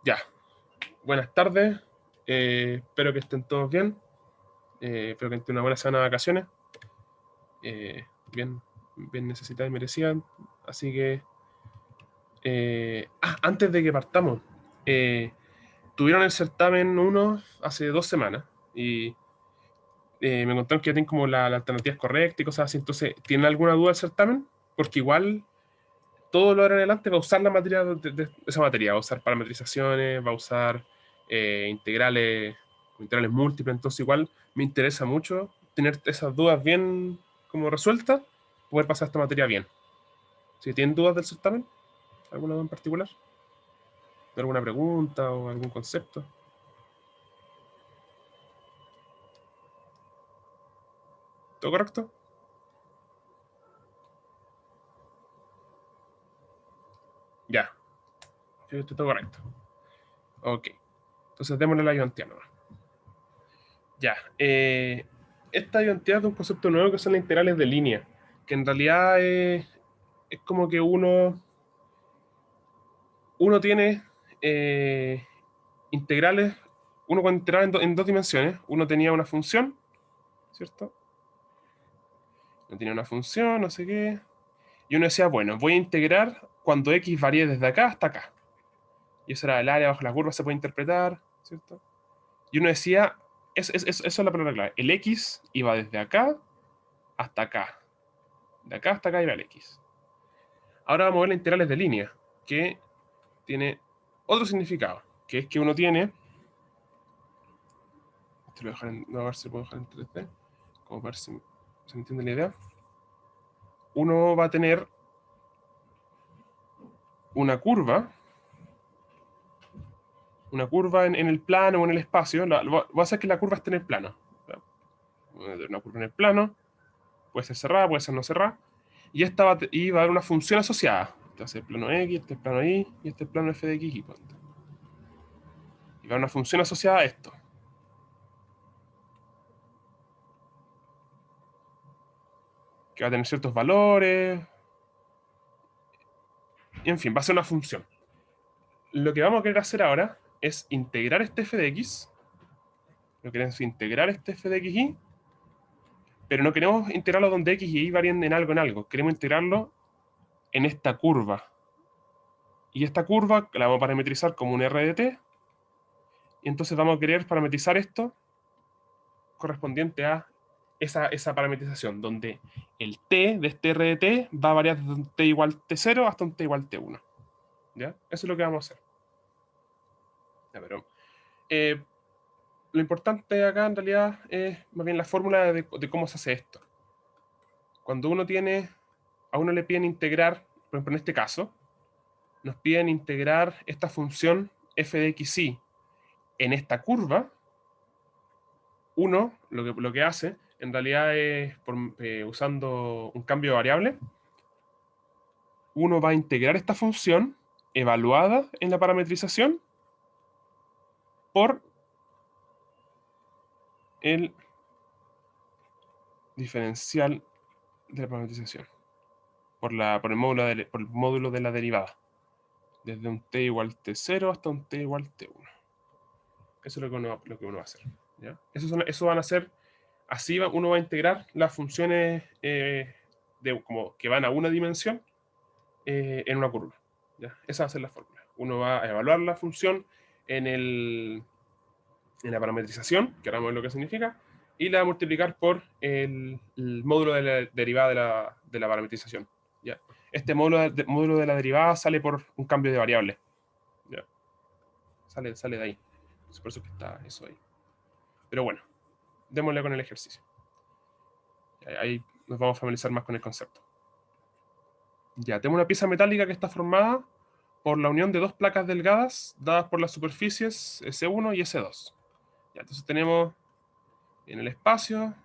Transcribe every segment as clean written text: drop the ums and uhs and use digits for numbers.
Ya, buenas tardes. Espero que estén todos bien. Espero que estén una buena semana de vacaciones. Bien, bien necesitada y merecida. Así que, antes de que partamos, eh, tuvieron el certamen uno hace 2 semanas y me contaron que ya tienen como la alternativa correcta y cosas así. Entonces, ¿tienen alguna duda del certamen? Porque igual todo lo de ahora en adelante va a usar la materia de esa materia, va a usar parametrizaciones, va a usar integrales múltiples, entonces igual me interesa mucho tener esas dudas bien como resueltas, poder pasar esta materia bien. Si tienen dudas del certamen, alguna duda en particular, alguna pregunta o algún concepto, ¿todo correcto? Ya, sí, estoy todo correcto. Ok, entonces démosle la ayudantía nomás. Ya, esta ayudantía es de un concepto nuevo que son las integrales de línea, que en realidad es como que uno tiene integrales, uno cuando integraba en dos dimensiones, uno tenía una función, ¿cierto? Uno tenía una función, no sé qué, y uno decía, bueno, voy a integrar cuando x varíe desde acá hasta acá. Y eso era el área bajo la curva, se puede interpretar, ¿cierto? Y uno decía, eso es la palabra clave, el x iba desde acá hasta acá. De acá hasta acá iba el x. Ahora vamos a ver las integrales de línea, que tiene otro significado, que es que uno tiene, esto lo voy a dejar no, a ver si lo puedo dejar en 3D, como para ver si se entiende la idea. Uno va a tener una curva en el plano o en el espacio. Voy a hacer que la curva esté en el plano. Voy a tener una curva en el plano, puede ser cerrada, puede ser no cerrada, y esta va a haber una función asociada. Este va a ser el plano X, este es el plano Y, y este es el plano f de X. Y va a haber una función asociada a esto, que va a tener ciertos valores, y en fin, va a ser una función. Lo que vamos a querer hacer ahora es integrar este f de x, lo que queremos es integrar este f de xy, pero no queremos integrarlo donde x y y varían en algo, queremos integrarlo en esta curva. Y esta curva la vamos a parametrizar como un r de t, y entonces vamos a querer parametrizar esto correspondiente a esa parametrización, donde el t de este r de t va a variar desde un t igual t0 hasta un t igual t1. ¿Ya? Eso es lo que vamos a hacer. Ya, pero eh, lo importante acá en realidad es más bien la fórmula de cómo se hace esto. Cuando a uno le piden integrar, por ejemplo en este caso, nos piden integrar esta función f de xy en esta curva, uno lo que hace en realidad es, usando un cambio de variable, uno va a integrar esta función evaluada en la parametrización por el diferencial de la parametrización, por el módulo de la derivada, desde un t igual t0 hasta un t igual t1. Eso es lo que uno va a hacer. ¿Ya? Eso van a ser, así uno va a integrar las funciones como que van a una dimensión en una curva. ¿Ya? Esa va a ser la fórmula. Uno va a evaluar la función en, en la parametrización, que ahora vamos a ver lo que significa, y la va a multiplicar por el módulo de la derivada de la parametrización. ¿Ya? Este módulo de la derivada sale por un cambio de variable. ¿Ya? Sale de ahí. Por eso que está eso ahí. Pero bueno, démosle con el ejercicio. Ahí nos vamos a familiarizar más con el concepto. Ya, tenemos una pieza metálica que está formada por la unión de dos placas delgadas dadas por las superficies S1 y S2. Ya, entonces tenemos en el espacio,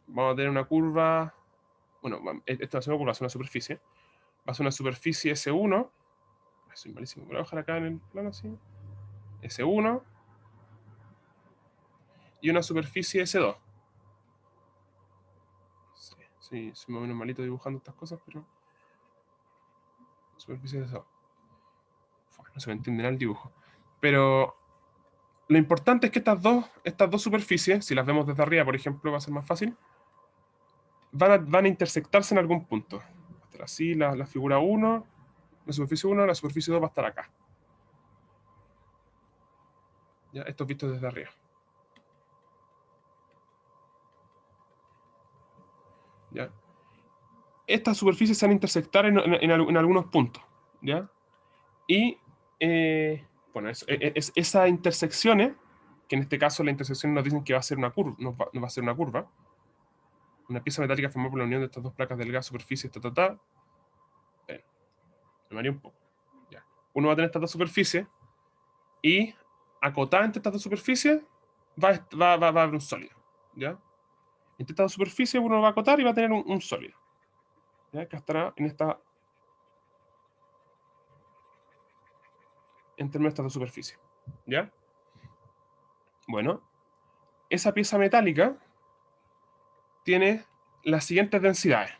vamos a tener una curva, bueno, esta va a ser una curva, va a ser una superficie, va a ser una superficie S1, soy malísimo, voy a bajar acá en el plano así, S1, y una superficie S2. Sí, soy más o menos malito dibujando estas cosas, pero superficie de 2. No se me entiende nada el dibujo. Pero lo importante es que estas dos superficies, si las vemos desde arriba, por ejemplo, va a ser más fácil, van a intersectarse en algún punto. Va a estar así la figura 1, la superficie 1, la superficie 2 va a estar acá. ¿Ya? Esto es visto desde arriba. ¿Ya? Estas superficies se van a intersectar en algunos puntos. ¿Ya? Y, bueno, esas intersecciones, que en este caso la intersección nos dicen que va a ser una curva, no va a ser una curva, una pieza metálica formada por la unión de estas dos placas delgadas, superficies, me mareé un poco. Ya. Uno va a tener estas dos superficies y acotada entre estas dos superficies va a haber un sólido. ¿Ya? Entre estas dos superficies uno va a acotar y va a tener un sólido. ¿Ya? Que estará entre estas dos superficies. ¿Ya? Bueno, esa pieza metálica tiene las siguientes densidades.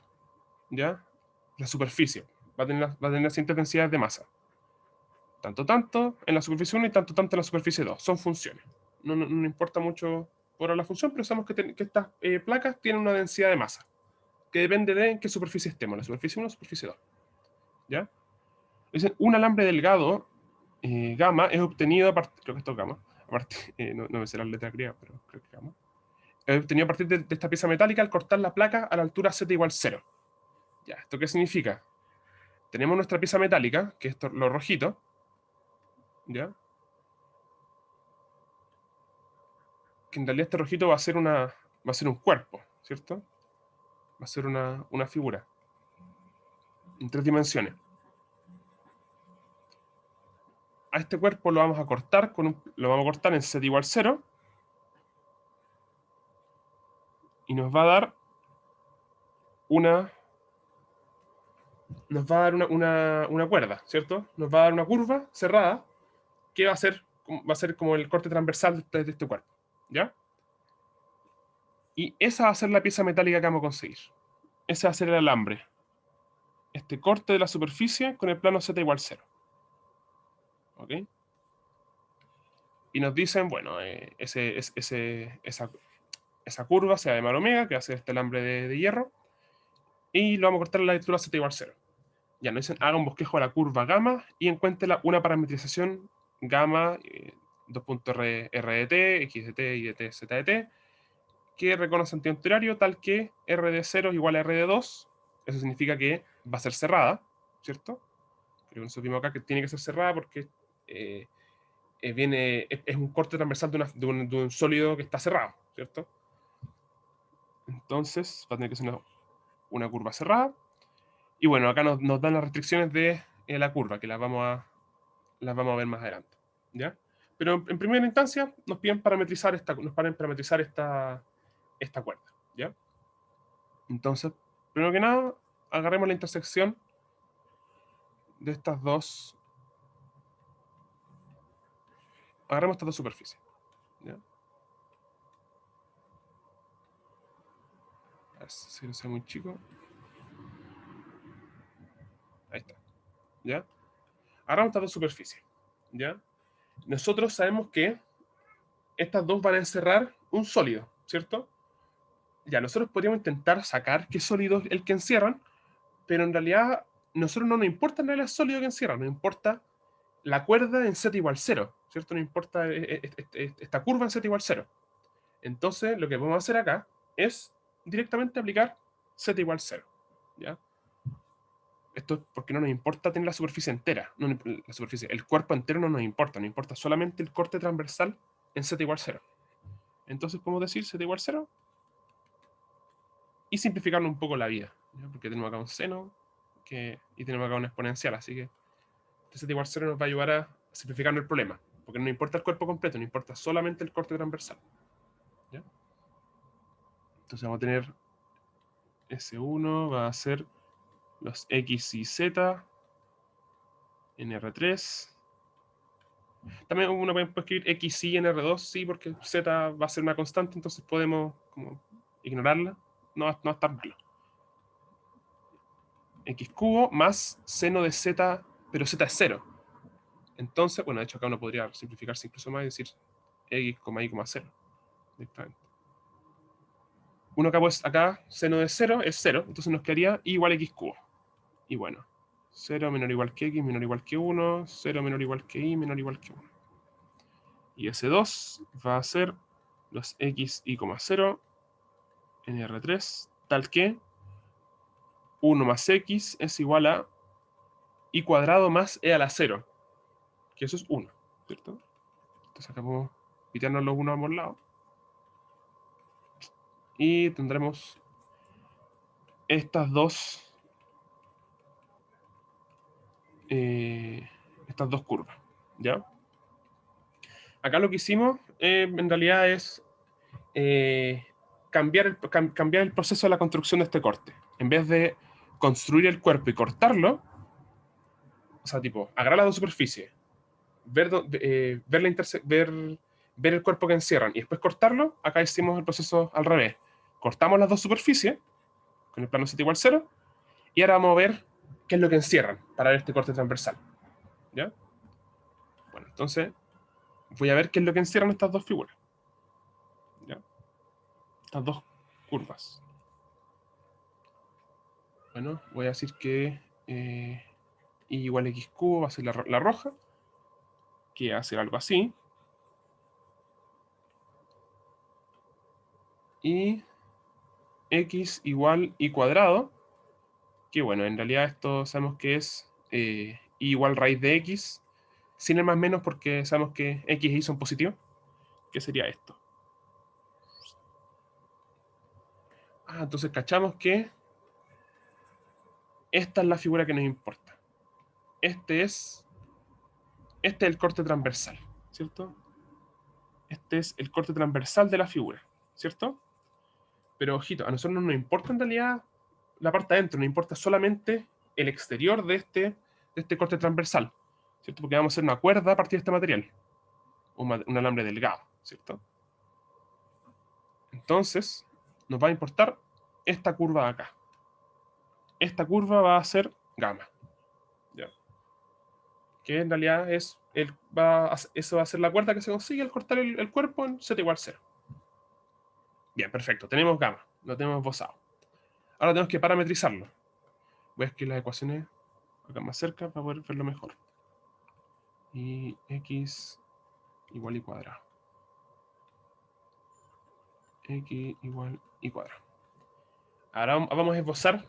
¿Ya? La superficie va a tener las siguientes densidades de masa. Tanto en la superficie 1 y tanto en la superficie 2. Son funciones. No importa mucho por la función, pero sabemos que estas placas tienen una densidad de masa, que depende de en qué superficie estemos, la superficie 1 o la superficie 2. ¿Ya? Dicen, un alambre delgado, gamma, es obtenido a partir, creo que esto es gamma, no me sé las letras griegas, pero creo que gamma, es obtenido a partir de esta pieza metálica al cortar la placa a la altura z igual 0. ¿Ya? ¿Esto qué significa? Tenemos nuestra pieza metálica, que es lo rojito, ¿ya? Que en realidad este rojito va a ser un cuerpo, ¿cierto? Va a ser una figura en 3 dimensiones. A este cuerpo lo vamos a cortar en z igual 0 y nos va a dar una cuerda, ¿cierto? Nos va a dar una curva cerrada que va a ser como el corte transversal de este cuerpo, ¿ya? Y esa va a ser la pieza metálica que vamos a conseguir. Ese va a ser el alambre. Este corte de la superficie con el plano z igual 0. ¿Ok? Y nos dicen, bueno, esa curva sea de mar omega, que va a ser este alambre de hierro, y lo vamos a cortar a la altura z igual 0. Ya nos dicen, haga un bosquejo a la curva gamma y encuentre una parametrización gamma, R de t, x de t, y de t, z de t, que reconoce sentido horario tal que r de 0 es igual a r de 2. Eso significa que va a ser cerrada, ¿cierto? Creo que nosotros vimos acá que tiene que ser cerrada porque es un corte transversal de un sólido que está cerrado, ¿cierto? Entonces va a tener que ser una curva cerrada. Y bueno, acá nos dan las restricciones de la curva, que las vamos a ver más adelante. ¿Ya? Pero en primera instancia nos piden parametrizar esta cuerda. ¿Ya? Entonces, primero que nada, agarremos la intersección de estas dos. Agarremos estas dos superficies. ¿Ya? A ver si no sea muy chico. Ahí está. ¿Ya? Agarramos estas dos superficies. ¿Ya? Nosotros sabemos que estas dos van a encerrar un sólido, ¿cierto? Ya, nosotros podríamos intentar sacar qué sólido es el que encierran, pero en realidad nosotros no nos importa en realidad el sólido que encierra, nos importa la cuerda en z igual 0, ¿cierto? Nos importa esta curva en z igual 0. Entonces, lo que podemos hacer acá es directamente aplicar z igual 0, ¿ya? Esto es porque no nos importa tener la superficie entera, el cuerpo entero no nos importa solamente el corte transversal en z igual 0. Entonces podemos decir z igual 0 y simplificarlo un poco la vida, ¿ya? Porque tenemos acá un seno y tenemos acá una exponencial, así que z igual 0 nos va a ayudar a simplificar el problema, porque no importa el cuerpo completo, no importa solamente el corte transversal. ¿Ya? Entonces vamos a tener S1 va a ser los X y Z en R3. También uno puede escribir X y en R2, sí, porque Z va a ser una constante, entonces podemos como ignorarla, no va a estar malo. x cubo más seno de z, pero z es 0. Entonces, bueno, de hecho acá uno podría simplificarse incluso más y decir x, y, 0. Directamente. Uno acá, pues, acá seno de 0 es 0, entonces nos quedaría y igual a x cubo. Y bueno, 0 menor o igual que x menor o igual que 1, 0 menor o igual que y menor o igual que 1. Y ese 2 va a ser los x, y, 0 en R3, tal que 1 más x es igual a y cuadrado más e a la 0, que eso es 1, ¿cierto? Entonces acá podemos quitarnos los 1 a ambos lados. Y tendremos estas dos curvas, ¿ya? Acá lo que hicimos en realidad es cambiar el proceso de la construcción de este corte. En vez de construir el cuerpo y cortarlo, o sea, tipo, agarrar las dos superficies, ver el cuerpo que encierran y después cortarlo, acá hicimos el proceso al revés. Cortamos las dos superficies con el plano z igual 0 y ahora vamos a ver qué es lo que encierran para ver este corte transversal. ¿Ya? Bueno, entonces voy a ver qué es lo que encierran estas dos figuras. ¿Ya? Estas dos curvas. Bueno, voy a decir que y igual a x cubo va a ser la roja, que va a ser algo así. Y x igual y cuadrado, que bueno, en realidad esto sabemos que es y igual raíz de x, sin el más menos porque sabemos que x y y son positivos, que sería esto. Entonces cachamos que esta es la figura que nos importa. Este es el corte transversal, ¿cierto? Este es el corte transversal de la figura, ¿cierto? Pero ojito, a nosotros no nos importa en realidad la parte de adentro, nos importa solamente el exterior de este corte transversal, ¿cierto? Porque vamos a hacer una cuerda a partir de este material, un alambre delgado, ¿cierto? Entonces, nos va a importar esta curva de acá. Esta curva va a ser gamma, ¿ya? Que en realidad eso va a ser la cuerda que se consigue al cortar el cuerpo en z igual 0. Bien, perfecto, tenemos gamma, lo tenemos esbozado. Ahora tenemos que parametrizarlo. Voy a escribir las ecuaciones acá más cerca para poder verlo mejor. Y x igual y cuadrado. X igual y cuadrado. Ahora vamos a esbozar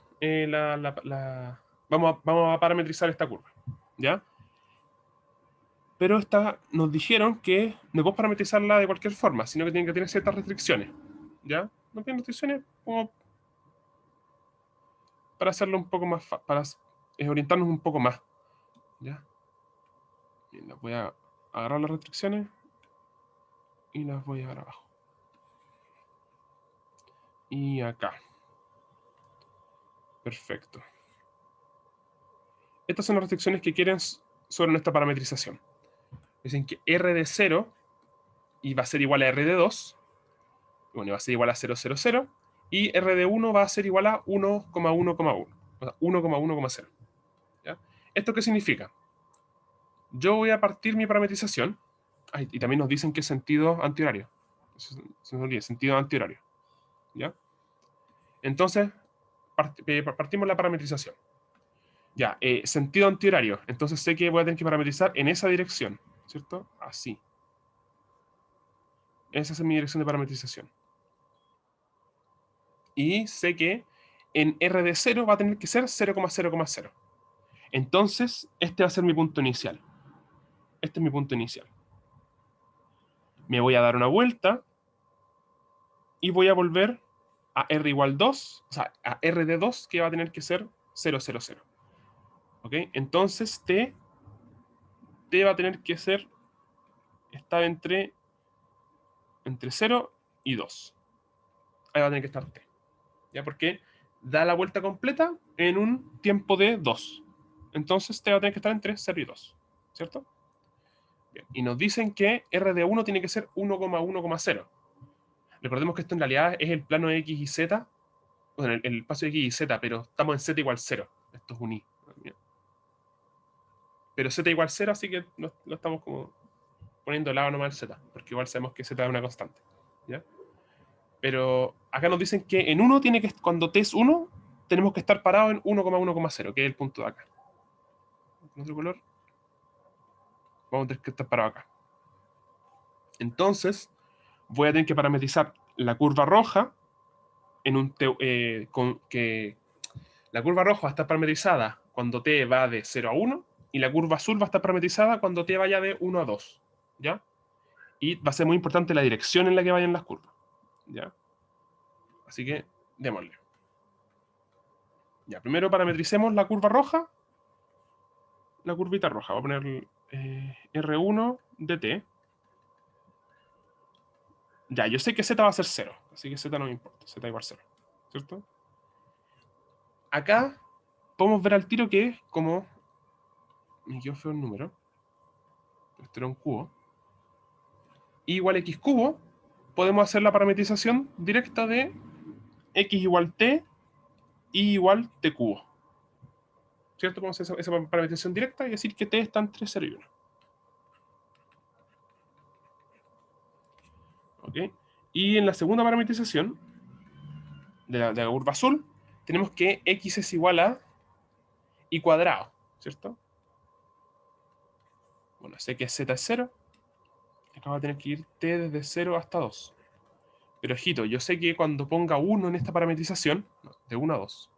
vamos a parametrizar esta curva, ¿ya? Pero nos dijeron que no podemos parametrizarla de cualquier forma, sino que tiene que tener ciertas restricciones, ¿ya? No tiene restricciones como para hacerlo un poco más, para orientarnos un poco más, ¿ya? Bien, voy a agarrar las restricciones y las voy a llevar abajo. Y acá. Perfecto. Estas son las restricciones que quieren sobre nuestra parametrización. Dicen que R de 0 y va a ser igual a R de 2, bueno, va a ser igual a 0, 0, 0, y R de 1 va a ser igual a 1,1,1, o sea, 1,1,0. ¿Ya? ¿Esto qué significa? Yo voy a partir mi parametrización, y también nos dicen que es sentido antihorario. Se nos olvida, sentido antihorario. ¿Ya? Entonces, partimos la parametrización. Ya, sentido antihorario. Entonces sé que voy a tener que parametrizar en esa dirección, ¿cierto? Así. Esa es mi dirección de parametrización. Y sé que en R de 0 va a tener que ser 0,0,0. Entonces, este va a ser mi punto inicial. Este es mi punto inicial. Me voy a dar una vuelta y voy a volver a R igual 2, o sea, a R de 2, que va a tener que ser 0, 0, 0. ¿Ok? Entonces, T va a tener que ser, está entre 0 y 2. Ahí va a tener que estar T. ¿Ya? Porque da la vuelta completa en un tiempo de 2. Entonces T va a tener que estar entre 0 y 2. ¿Cierto? Bien. Y nos dicen que R de 1 tiene que ser 1,1,0. Recordemos que esto en realidad es el plano de X y Z, bueno, el espacio de X y Z, pero estamos en Z igual 0. Esto es un i. Pero z igual 0, así que lo estamos como poniendo al lado nomás el z, porque igual sabemos que z es una constante. ¿Ya? Pero acá nos dicen que en 1 tiene que, cuando t es 1, tenemos que estar parados en 1,1,0, que es el punto de acá. ¿Con otro color? Vamos a tener que estar parados acá. Entonces, voy a tener que parametrizar la curva roja en un que la curva roja va a estar parametrizada cuando t va de 0 a 1 y la curva azul va a estar parametrizada cuando t vaya de 1 a 2. ¿Ya? Y va a ser muy importante la dirección en la que vayan las curvas. ¿Ya? Así que démosle. Ya, primero parametricemos la curva roja, la curvita roja. Voy a poner R1 de t. Ya, yo sé que z va a ser 0, así que z no me importa, z igual 0, ¿cierto? Acá podemos ver al tiro que es como... Me quedó feo el número. Esto era un cubo. Y igual x cubo, podemos hacer la parametrización directa de x igual t, y igual t cubo. ¿Cierto? Podemos hacer esa parametrización directa y decir que t está entre 0 y 1. ¿Ok? Y en la segunda parametrización de la curva azul, tenemos que x es igual a y cuadrado, ¿cierto? Bueno, sé que z es 0. Acá va a tener que ir t desde 0 hasta 2. Pero ojito, yo sé que cuando ponga 1 en esta parametrización, de 1 a 2,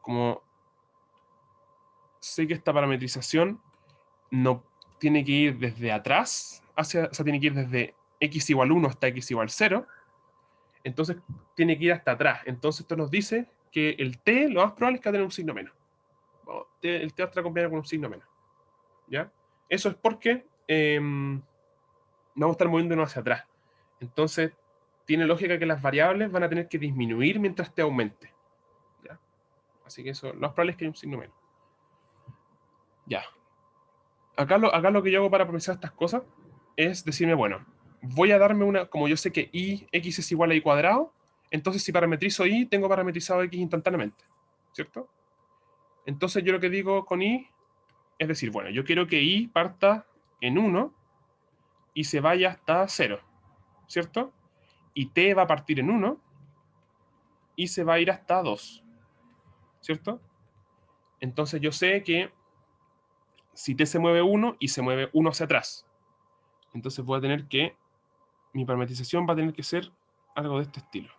como sé que esta parametrización no tiene que ir desde atrás, o sea, tiene que ir desde x igual 1 hasta x igual 0, entonces tiene que ir hasta atrás. Entonces esto nos dice que el t lo más probable es que va a tener un signo menos. El t va a estar acompañado con un signo menos. ¿Ya? Eso es porque vamos a estar moviéndonos hacia atrás. Entonces, tiene lógica que las variables van a tener que disminuir mientras te aumente. ¿Ya? Así que eso, lo más probable es que haya un signo menos. Ya. Acá lo que yo hago para procesar estas cosas es decirme, bueno, voy a darme una, como yo sé que x es igual a y cuadrado, entonces si parametrizo y, tengo parametrizado x instantáneamente. ¿Cierto? Entonces yo lo que digo con y es decir, bueno, yo quiero que y parta en 1 y se vaya hasta 0. ¿Cierto? Y t va a partir en 1 y se va a ir hasta 2, ¿cierto? Entonces yo sé que si t se mueve 1 y se mueve 1 hacia atrás, entonces voy a tener que, mi parametrización va a tener que ser algo de este estilo.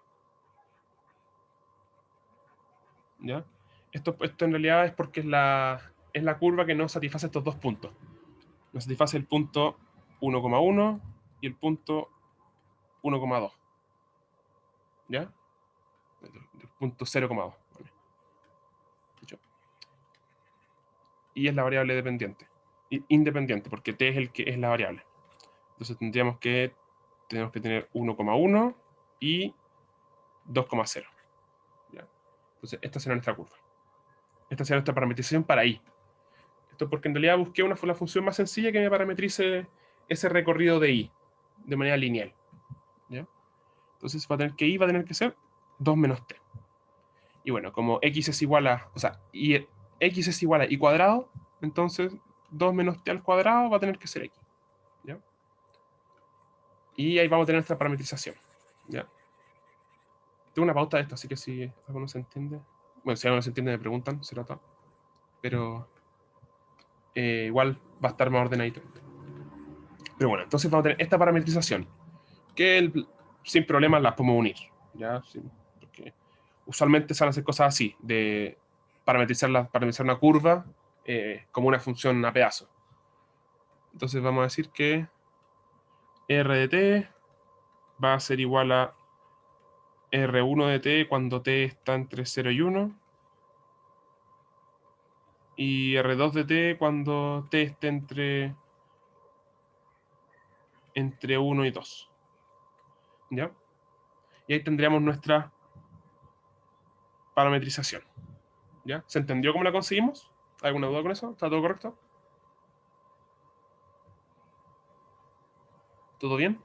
¿Ya? Esto en realidad es porque es la curva que no satisface estos dos puntos. No satisface el punto 1,1 y el punto 1,2. ¿Ya? El punto 0,2. ¿Vale? Y es la variable dependiente. Independiente, porque t es el que es la variable. Entonces tenemos que tener 1,1 y 2,0. ¿Ya? Entonces esta será nuestra curva. Esta será nuestra parametrización para i. Esto porque en realidad busqué la función más sencilla que me parametrice ese recorrido de i de manera lineal. ¿Ya? Entonces i va a tener que ser 2 menos t. Y bueno, como x es igual a, o sea, x es igual a i cuadrado, entonces 2 menos t al cuadrado va a tener que ser x. ¿Ya? Y ahí vamos a tener nuestra parametrización. ¿Ya? Tengo una pauta de esto, así que si algo no se entiende, bueno, si algo no se entiende me preguntan, se trata, pero igual va a estar más ordenadito. Pero bueno, entonces vamos a tener esta parametrización, que sin problemas las podemos unir, ¿ya? Porque usualmente se van a hacer cosas así, de parametrizar una curva como una función a pedazos. Entonces vamos a decir que r de t va a ser igual a r1 de t cuando t está entre 0 y 1, y R2 de t cuando t esté entre 1 y 2. ¿Ya? Y ahí tendríamos nuestra parametrización. ¿Ya? ¿Se entendió cómo la conseguimos? ¿Alguna duda con eso? ¿Está todo correcto? ¿Todo bien?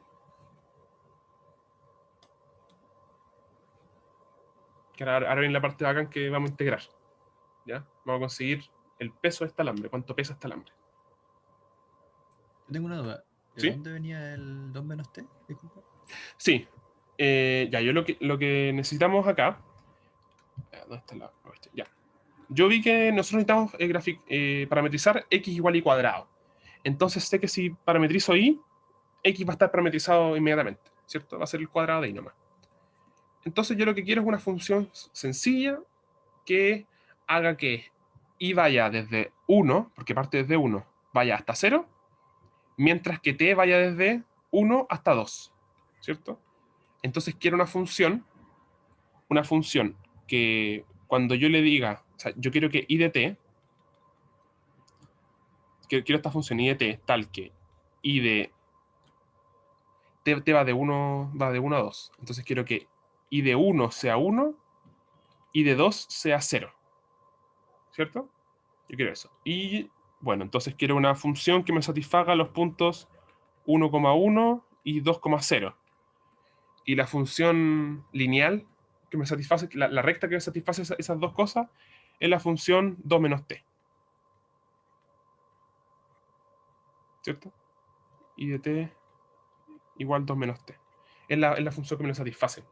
Que ahora viene la parte bacán que vamos a integrar. ¿ya? Vamos a conseguir el peso de este alambre, cuánto pesa este alambre. Yo tengo una duda. ¿De ¿Sí? dónde venía el 2 menos t? Disculpa. Sí. Ya, yo lo que necesitamos acá... ¿Dónde está la cuestión? Ya. Yo vi que nosotros necesitamos parametrizar x igual y cuadrado. Entonces sé que si parametrizo y, x va a estar parametrizado inmediatamente, ¿cierto? Va a ser el cuadrado de y nomás. Entonces yo lo que quiero es una función sencilla que haga que y vaya desde 1, porque parte desde 1, vaya hasta 0, mientras que t vaya desde 1 hasta 2, ¿cierto? Entonces quiero una función que cuando yo le diga, o sea, yo quiero que i de t, quiero esta función i de t tal que i de t va de 1 a 2. Entonces quiero que i de 1 sea 1, i de 2 sea 0, ¿cierto? Yo quiero eso. Y bueno, entonces quiero una función que me satisfaga los puntos 1,1 y 2,0. Y la función lineal que me satisface, la recta que me satisface esas dos cosas, es la función 2 menos t, ¿cierto? Y de t igual 2 menos t. Es la función que me lo satisface.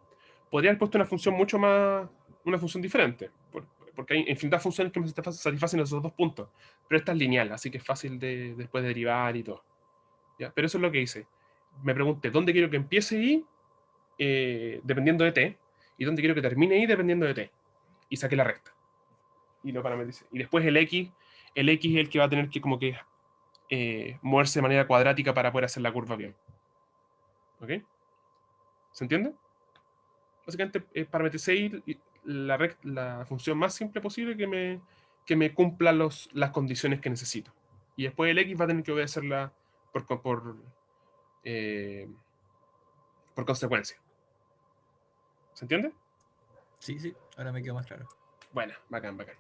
Podría haber puesto una función mucho más, una función diferente, porque hay infinitas funciones que me satisfacen esos dos puntos. Pero esta es lineal, así que es fácil de después derivar y todo. ¿Ya? Pero eso es lo que hice. Me pregunté dónde quiero que empiece y dependiendo de t, y dónde quiero que termine y dependiendo de t. Y saqué la recta. Y lo parametricé. Y después el x es el que va a tener que como que moverse de manera cuadrática para poder hacer la curva bien. ¿Ok? ¿Se entiende? Básicamente parametricé la función más simple posible que me cumpla las condiciones que necesito. Y después el x va a tener que obedecerla eh, por consecuencia. ¿Se entiende? Sí, sí, ahora me quedó más claro. Bueno, bacán, bacán.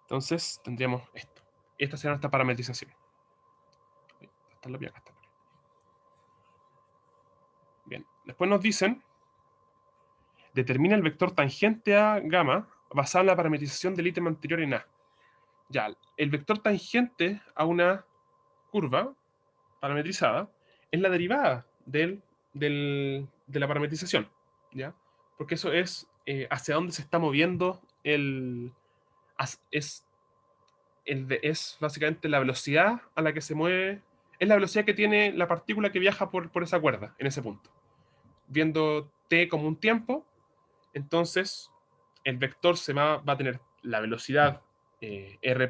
Entonces tendríamos esto. Esta será nuestra parametrización. Ahí, está la acá está. Bien. Después nos dicen, determina el vector tangente a gamma basado en la parametrización del ítem anterior en A. Ya, el vector tangente a una curva parametrizada es la derivada de la parametrización, ¿ya? Porque eso es hacia dónde se está moviendo es básicamente la velocidad a la que se mueve, es la velocidad que tiene la partícula que viaja por esa cuerda, en ese punto. Viendo t como un tiempo, entonces el vector va a tener la velocidad r'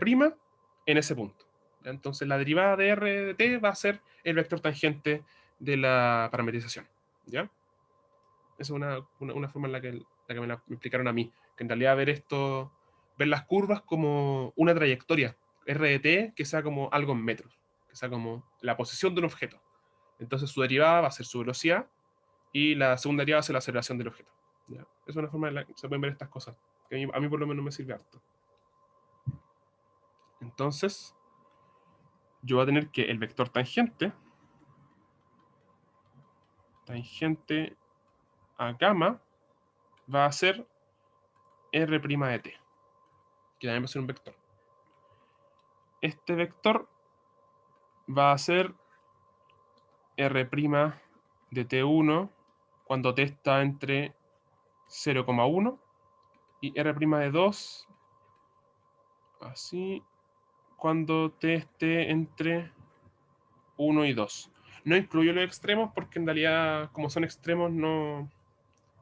en ese punto. ¿Ya? Entonces la derivada de r de t va a ser el vector tangente de la parametrización. ¿Ya? Esa es una forma en la que me explicaron a mí, que en realidad ver las curvas como una trayectoria, r de t, que sea como algo en metros, que sea como la posición de un objeto. Entonces su derivada va a ser su velocidad y la segunda derivada va a ser la aceleración del objeto. ¿Ya? Es una forma en la que se pueden ver estas cosas, que a mí por lo menos me sirve harto. Entonces, yo voy a tener que el vector tangente a gamma va a ser r' de t, que también va a ser un vector. Este vector va a ser r' de t1 cuando t está entre 0,1 y r' de 2 así cuando t esté entre 1 y 2. No incluyo los extremos porque en realidad, como son extremos, no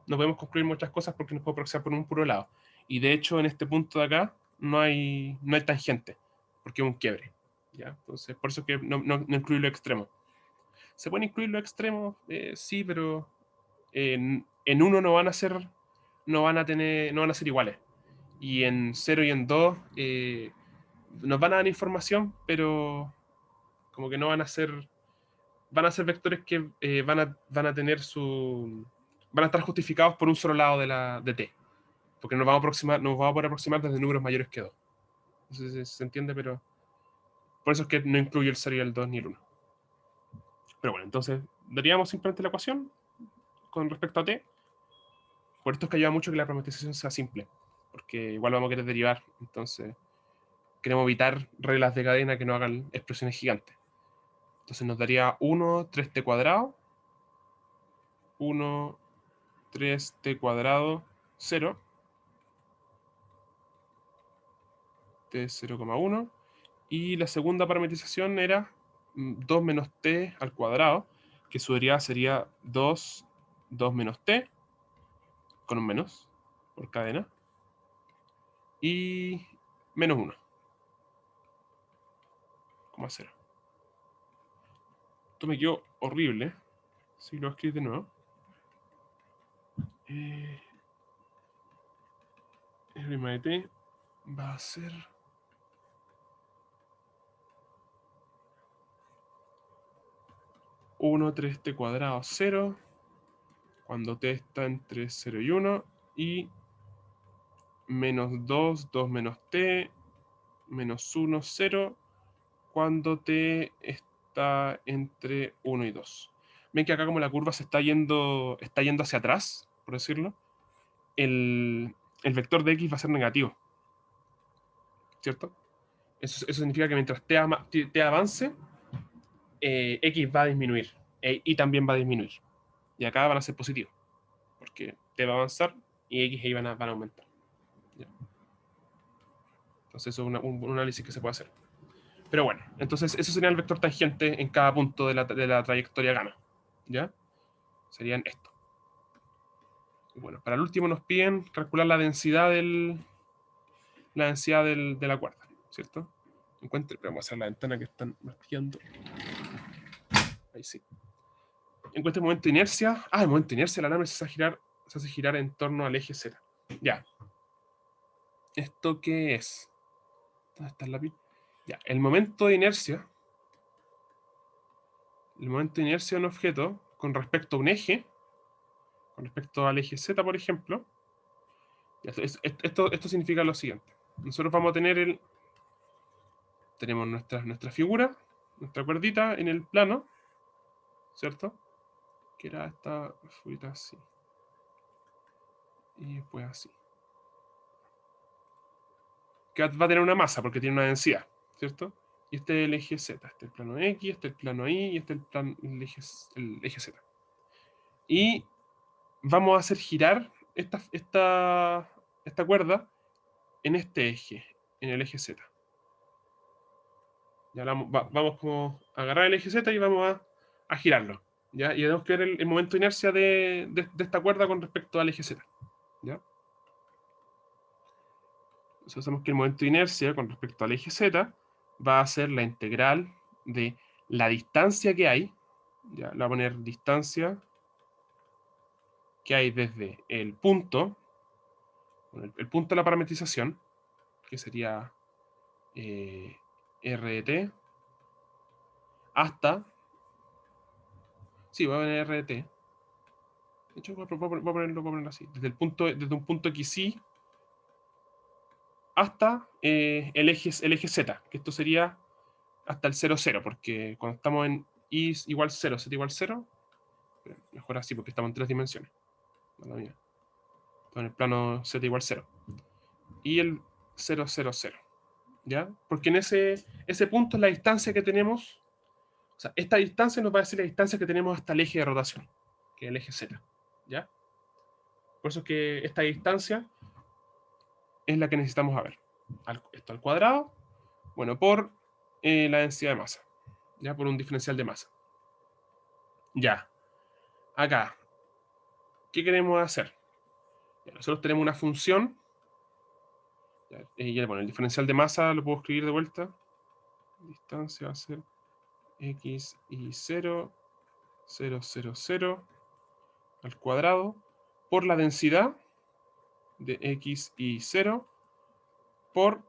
podemos construir muchas cosas porque nos puede aproximar por un puro lado. Y de hecho, en este punto de acá no hay tangente, porque es un quiebre. ¿Ya? Entonces, por eso que no incluyo los extremos. ¿Se pueden incluir los extremos? Sí, pero en uno no van a ser iguales. Y en 0 y en 2 nos van a dar información, pero como que no van a ser vectores que van a estar justificados por un solo lado de t, porque nos vamos a poder aproximar desde números mayores que 2. No sé si se entiende, pero por eso es que no incluyo el 0 y el 2 ni el 1. Pero bueno, entonces daríamos simplemente la ecuación con respecto a t. Por esto es que ayuda mucho que la parametrización sea simple, porque igual vamos a querer derivar. Entonces, queremos evitar reglas de cadena que no hagan expresiones gigantes. Entonces nos daría 1, 3t cuadrado, 1, 3t cuadrado, 0, t 0,1. Y la segunda parametrización era 2 menos t al cuadrado, que su derivada sería 2 menos t, con un menos por cadena, y menos 1, 0. Esto me quedó horrible. Si lo escribí de nuevo. El lema de t va a ser 1, 3t cuadrado, 0, cuando t está entre 0 y 1, y menos 2, 2 menos t, menos 1, 0, cuando t está entre 1 y 2. Ven que acá como la curva se está yendo hacia atrás, por decirlo, el vector de x va a ser negativo, ¿cierto? Eso significa que mientras t avance, x va a disminuir, y también va a disminuir. Y acá van a ser positivos, porque t va a avanzar y x y van a aumentar. ¿Ya? Entonces eso es un análisis que se puede hacer. Pero bueno, entonces eso sería el vector tangente en cada punto de la trayectoria gamma. ¿Ya? Serían esto. Y bueno, para el último nos piden calcular la densidad de la cuerda, ¿cierto? Pero vamos a hacer la ventana que están martillando. Ahí sí. Encuentra el momento de inercia. El momento de inercia, la alarma se hace girar en torno al eje Z. Ya. ¿Esto qué es? ¿Dónde está el lápiz? Ya, el momento de inercia. El momento de inercia de un objeto con respecto a un eje, con respecto al eje Z, por ejemplo. Esto significa lo siguiente. Nosotros vamos a tener tenemos nuestra figura, nuestra cuerdita en el plano, ¿cierto? Que era esta figurita así. Y después así. Que va a tener una masa porque tiene una densidad, ¿cierto? Y este es el eje Z, este es el plano X, este es el plano Y y este es el eje Z. Y vamos a hacer girar esta cuerda en este eje, en el eje Z. Ya vamos como a agarrar el eje Z y vamos a girarlo. ¿Ya? Y tenemos que ver el momento de inercia de esta cuerda con respecto al eje Z. ¿Ya? Entonces sabemos que el momento de inercia con respecto al eje Z va a ser la integral de la distancia que hay. ¿Ya? Le voy a poner distancia que hay desde el punto, el punto de la parametrización, que sería RT, hasta... Sí, voy a poner RT. De hecho, voy a ponerlo así. Desde un punto XY hasta el eje Z, que esto sería hasta el 0, 0, porque cuando estamos en Y igual 0, Z igual 0, mejor así porque estamos en 3 dimensiones. Estamos en el plano Z igual 0. Y el 0, 0, 0. ¿Ya? Porque en ese punto es la distancia que tenemos. O sea, esta distancia nos va a decir la distancia que tenemos hasta el eje de rotación, que es el eje Z. ¿Ya? Por eso es que esta distancia es la que necesitamos ver. Esto al cuadrado, bueno, por la densidad de masa, ya por un diferencial de masa. Ya, acá, ¿qué queremos hacer? Ya, nosotros tenemos una función, bueno, el diferencial de masa lo puedo escribir de vuelta. Distancia va a ser x y 0, 0, 0, 0 al cuadrado por la densidad de x y 0 por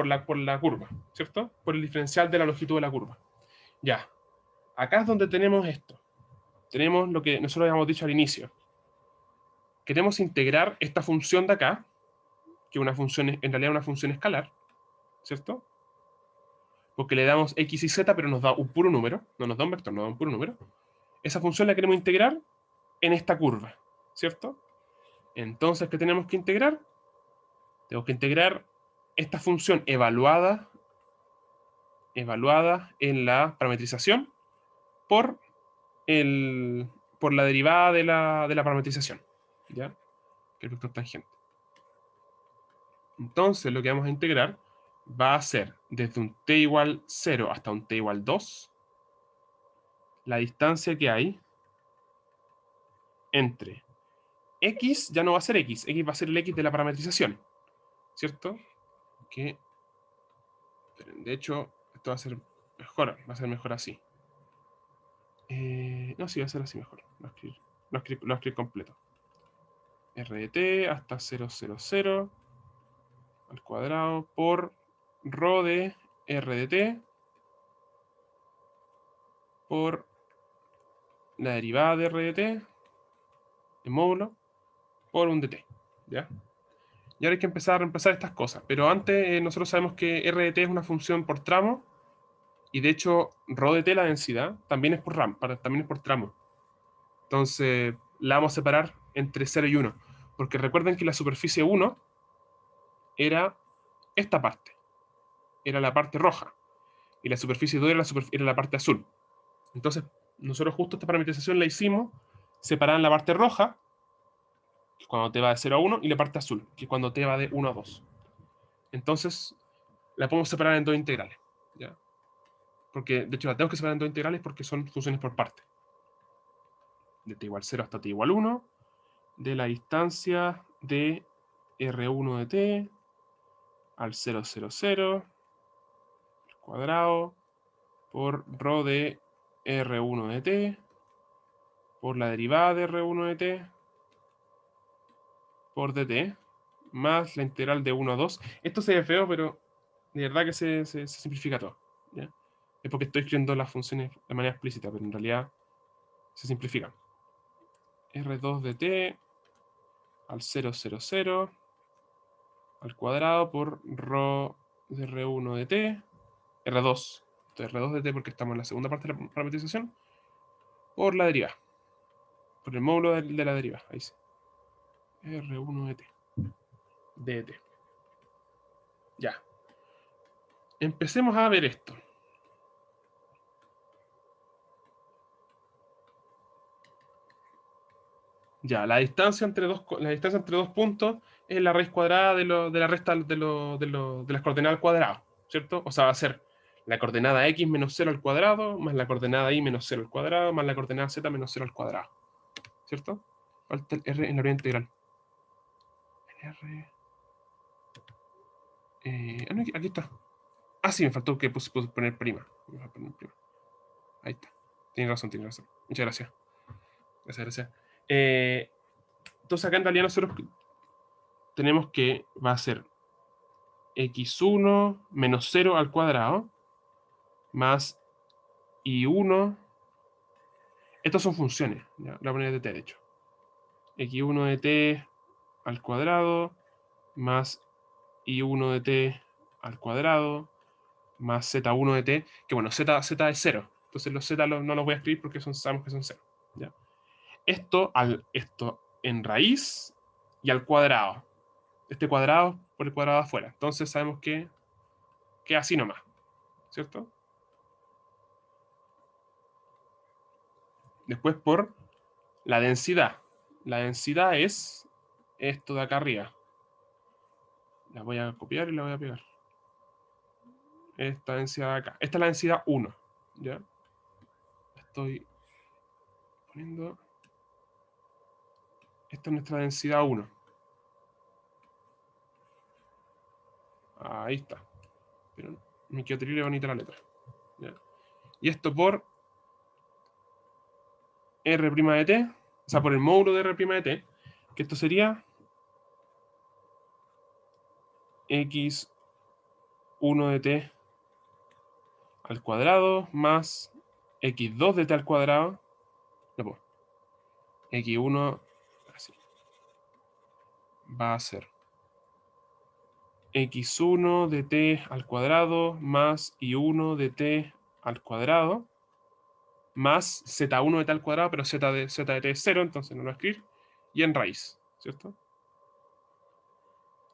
la curva, ¿cierto? Por el diferencial de la longitud de la curva. Ya, acá es donde tenemos esto. Tenemos lo que nosotros habíamos dicho al inicio. Queremos integrar esta función de acá, que en realidad es una función escalar, ¿cierto? Porque le damos x y z, pero nos da un puro número, no nos da un vector, nos da un puro número. Esa función la queremos integrar en esta curva, ¿cierto? Entonces, ¿qué tenemos que integrar? Tengo que integrar esta función evaluada en la parametrización por, por la derivada de la parametrización, ¿ya? Que es el vector tangente. Entonces, lo que vamos a integrar va a ser desde un t igual 0 hasta un t igual 2, la distancia que hay entre x, ya no va a ser x va a ser el x de la parametrización, ¿cierto? Que, de hecho, esto va a ser mejor así. No, sí, va a ser así mejor. Lo voy a escribir completo. R de t hasta 0, 0, 0 al cuadrado por rho de R de t por la derivada de R de t en módulo por un dt, ¿ya? Y ahora hay que empezar a reemplazar estas cosas. Pero antes nosotros sabemos que R de t es una función por tramo y de hecho rho de t, la densidad, también es por también es por tramo. Entonces la vamos a separar entre 0 y 1. Porque recuerden que la superficie 1 era esta parte. Era la parte roja. Y la superficie 2 era la parte azul. Entonces nosotros justo esta parametrización la hicimos separada en la parte roja, que es cuando t va de 0 a 1, y la parte azul, que es cuando t va de 1 a 2. Entonces la podemos separar en dos integrales, ¿ya? Porque, de hecho, la tengo que separar en dos integrales porque son funciones por parte. De t igual 0 hasta t igual 1, de la distancia de R1 de t al 0, 0, 0, al cuadrado, por rho de R1 de t, por la derivada de R1 de t, por dt, más la integral de 1 a 2. Esto se ve feo, pero de verdad que se simplifica todo, ¿ya? Es porque estoy escribiendo las funciones de manera explícita, pero en realidad se simplifican. R2 de t al 0, 0, 0, al cuadrado por rho de R1 de t, R2, entonces R2 de t porque estamos en la segunda parte de la parametrización, por la derivada, por el módulo de la derivada, ahí sí. R1 de t, dt. Ya. Empecemos a ver esto. Ya, la distancia entre dos puntos es la raíz cuadrada de la resta de las coordenadas al cuadrado, ¿cierto? O sea, va a ser la coordenada x menos 0 al cuadrado, más la coordenada y menos 0 al cuadrado, más la coordenada z menos 0 al cuadrado, ¿cierto? Falta el r en la orilla integral. No, aquí está. Ah, sí, me faltó que poner prima. Ahí está. Tienes razón. Muchas gracias. Gracias. Entonces acá en realidad nosotros tenemos que va a ser x1 menos 0 al cuadrado más y1. Estas son funciones. Ya, la voy a poner de t, de hecho. x1 de t al cuadrado más y1 de t al cuadrado más z1 de t, que bueno, z es 0. Entonces los z no los voy a escribir porque sabemos que son 0. ¿Ya? Esto en raíz y al cuadrado. Este cuadrado por el cuadrado de afuera. Entonces sabemos que así nomás, ¿cierto? Después por la densidad. La densidad es esto de acá arriba. La voy a copiar y la voy a pegar. Esta densidad de acá. Esta es la densidad 1. ¿Ya? Estoy poniendo... Esta es nuestra densidad 1. Ahí está. Pero me quedó terrible bonita la letra. ¿Ya? Y esto por R' de t, o sea, por el módulo de R' de t, que esto sería x1 de t al cuadrado más x2 de t al cuadrado. No puedo. X1 así. Va a ser x1 de t al cuadrado más y1 de t al cuadrado más z1 de t al cuadrado, pero z de t es 0, entonces no lo voy a escribir, y en raíz, ¿cierto?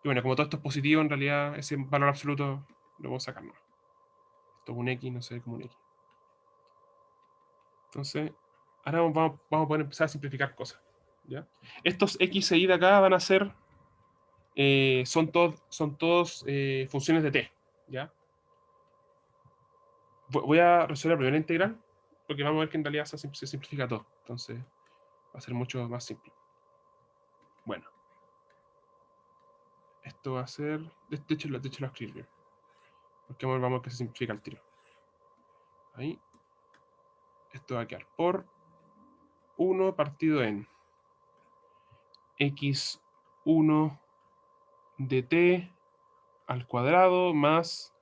Y bueno, como todo esto es positivo, en realidad ese valor absoluto lo puedo sacar, ¿no? Esto es un X, no se ve como un X. Entonces, ahora vamos a poder empezar a simplificar cosas, ¿ya? Estos X e Y de acá van a ser, son todos funciones de t, ¿ya? Voy a resolver la primera integral, porque vamos a ver que en realidad se simplifica todo. Entonces, va a ser mucho más simple. Bueno. Esto va a ser... De hecho lo escribí bien. Porque vamos a ver que se simplifica el tiro. Ahí. Esto va a quedar por 1 partido en x1 de t al cuadrado más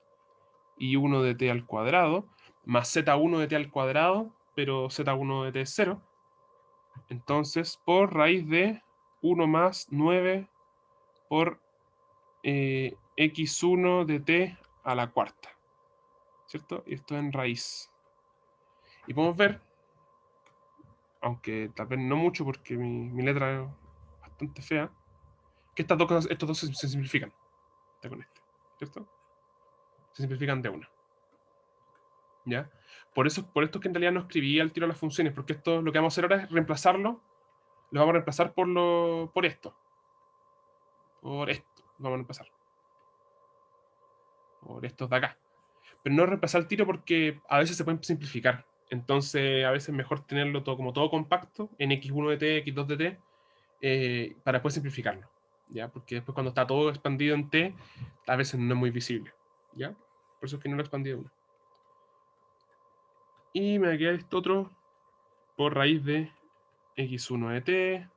y1 de t al cuadrado más z1 de t al cuadrado, pero z1 de t es 0. Entonces, por raíz de 1 más 9 por x1 de t a la cuarta. ¿Cierto? Y esto en raíz. Y podemos ver, aunque tal vez no mucho porque mi letra es bastante fea, que estas dos cosas, estos dos se simplifican. Está con este, ¿cierto? Se simplifican de una. ¿Ya? Por esto que en realidad no escribí al tiro las funciones, porque esto lo que vamos a hacer ahora es reemplazarlo. Lo vamos a reemplazar por esto. Por esto. Lo vamos a reemplazar. Por estos de acá. Pero no reemplazar el tiro porque a veces se pueden simplificar. Entonces, a veces es mejor tenerlo todo como todo compacto en x1 de t, x2 de t, para después simplificarlo. ¿Ya? Porque después cuando está todo expandido en t, a veces no es muy visible. ¿Ya? Por eso es que no lo he expandido uno. Y me va a quedar esto otro por raíz de x1 de t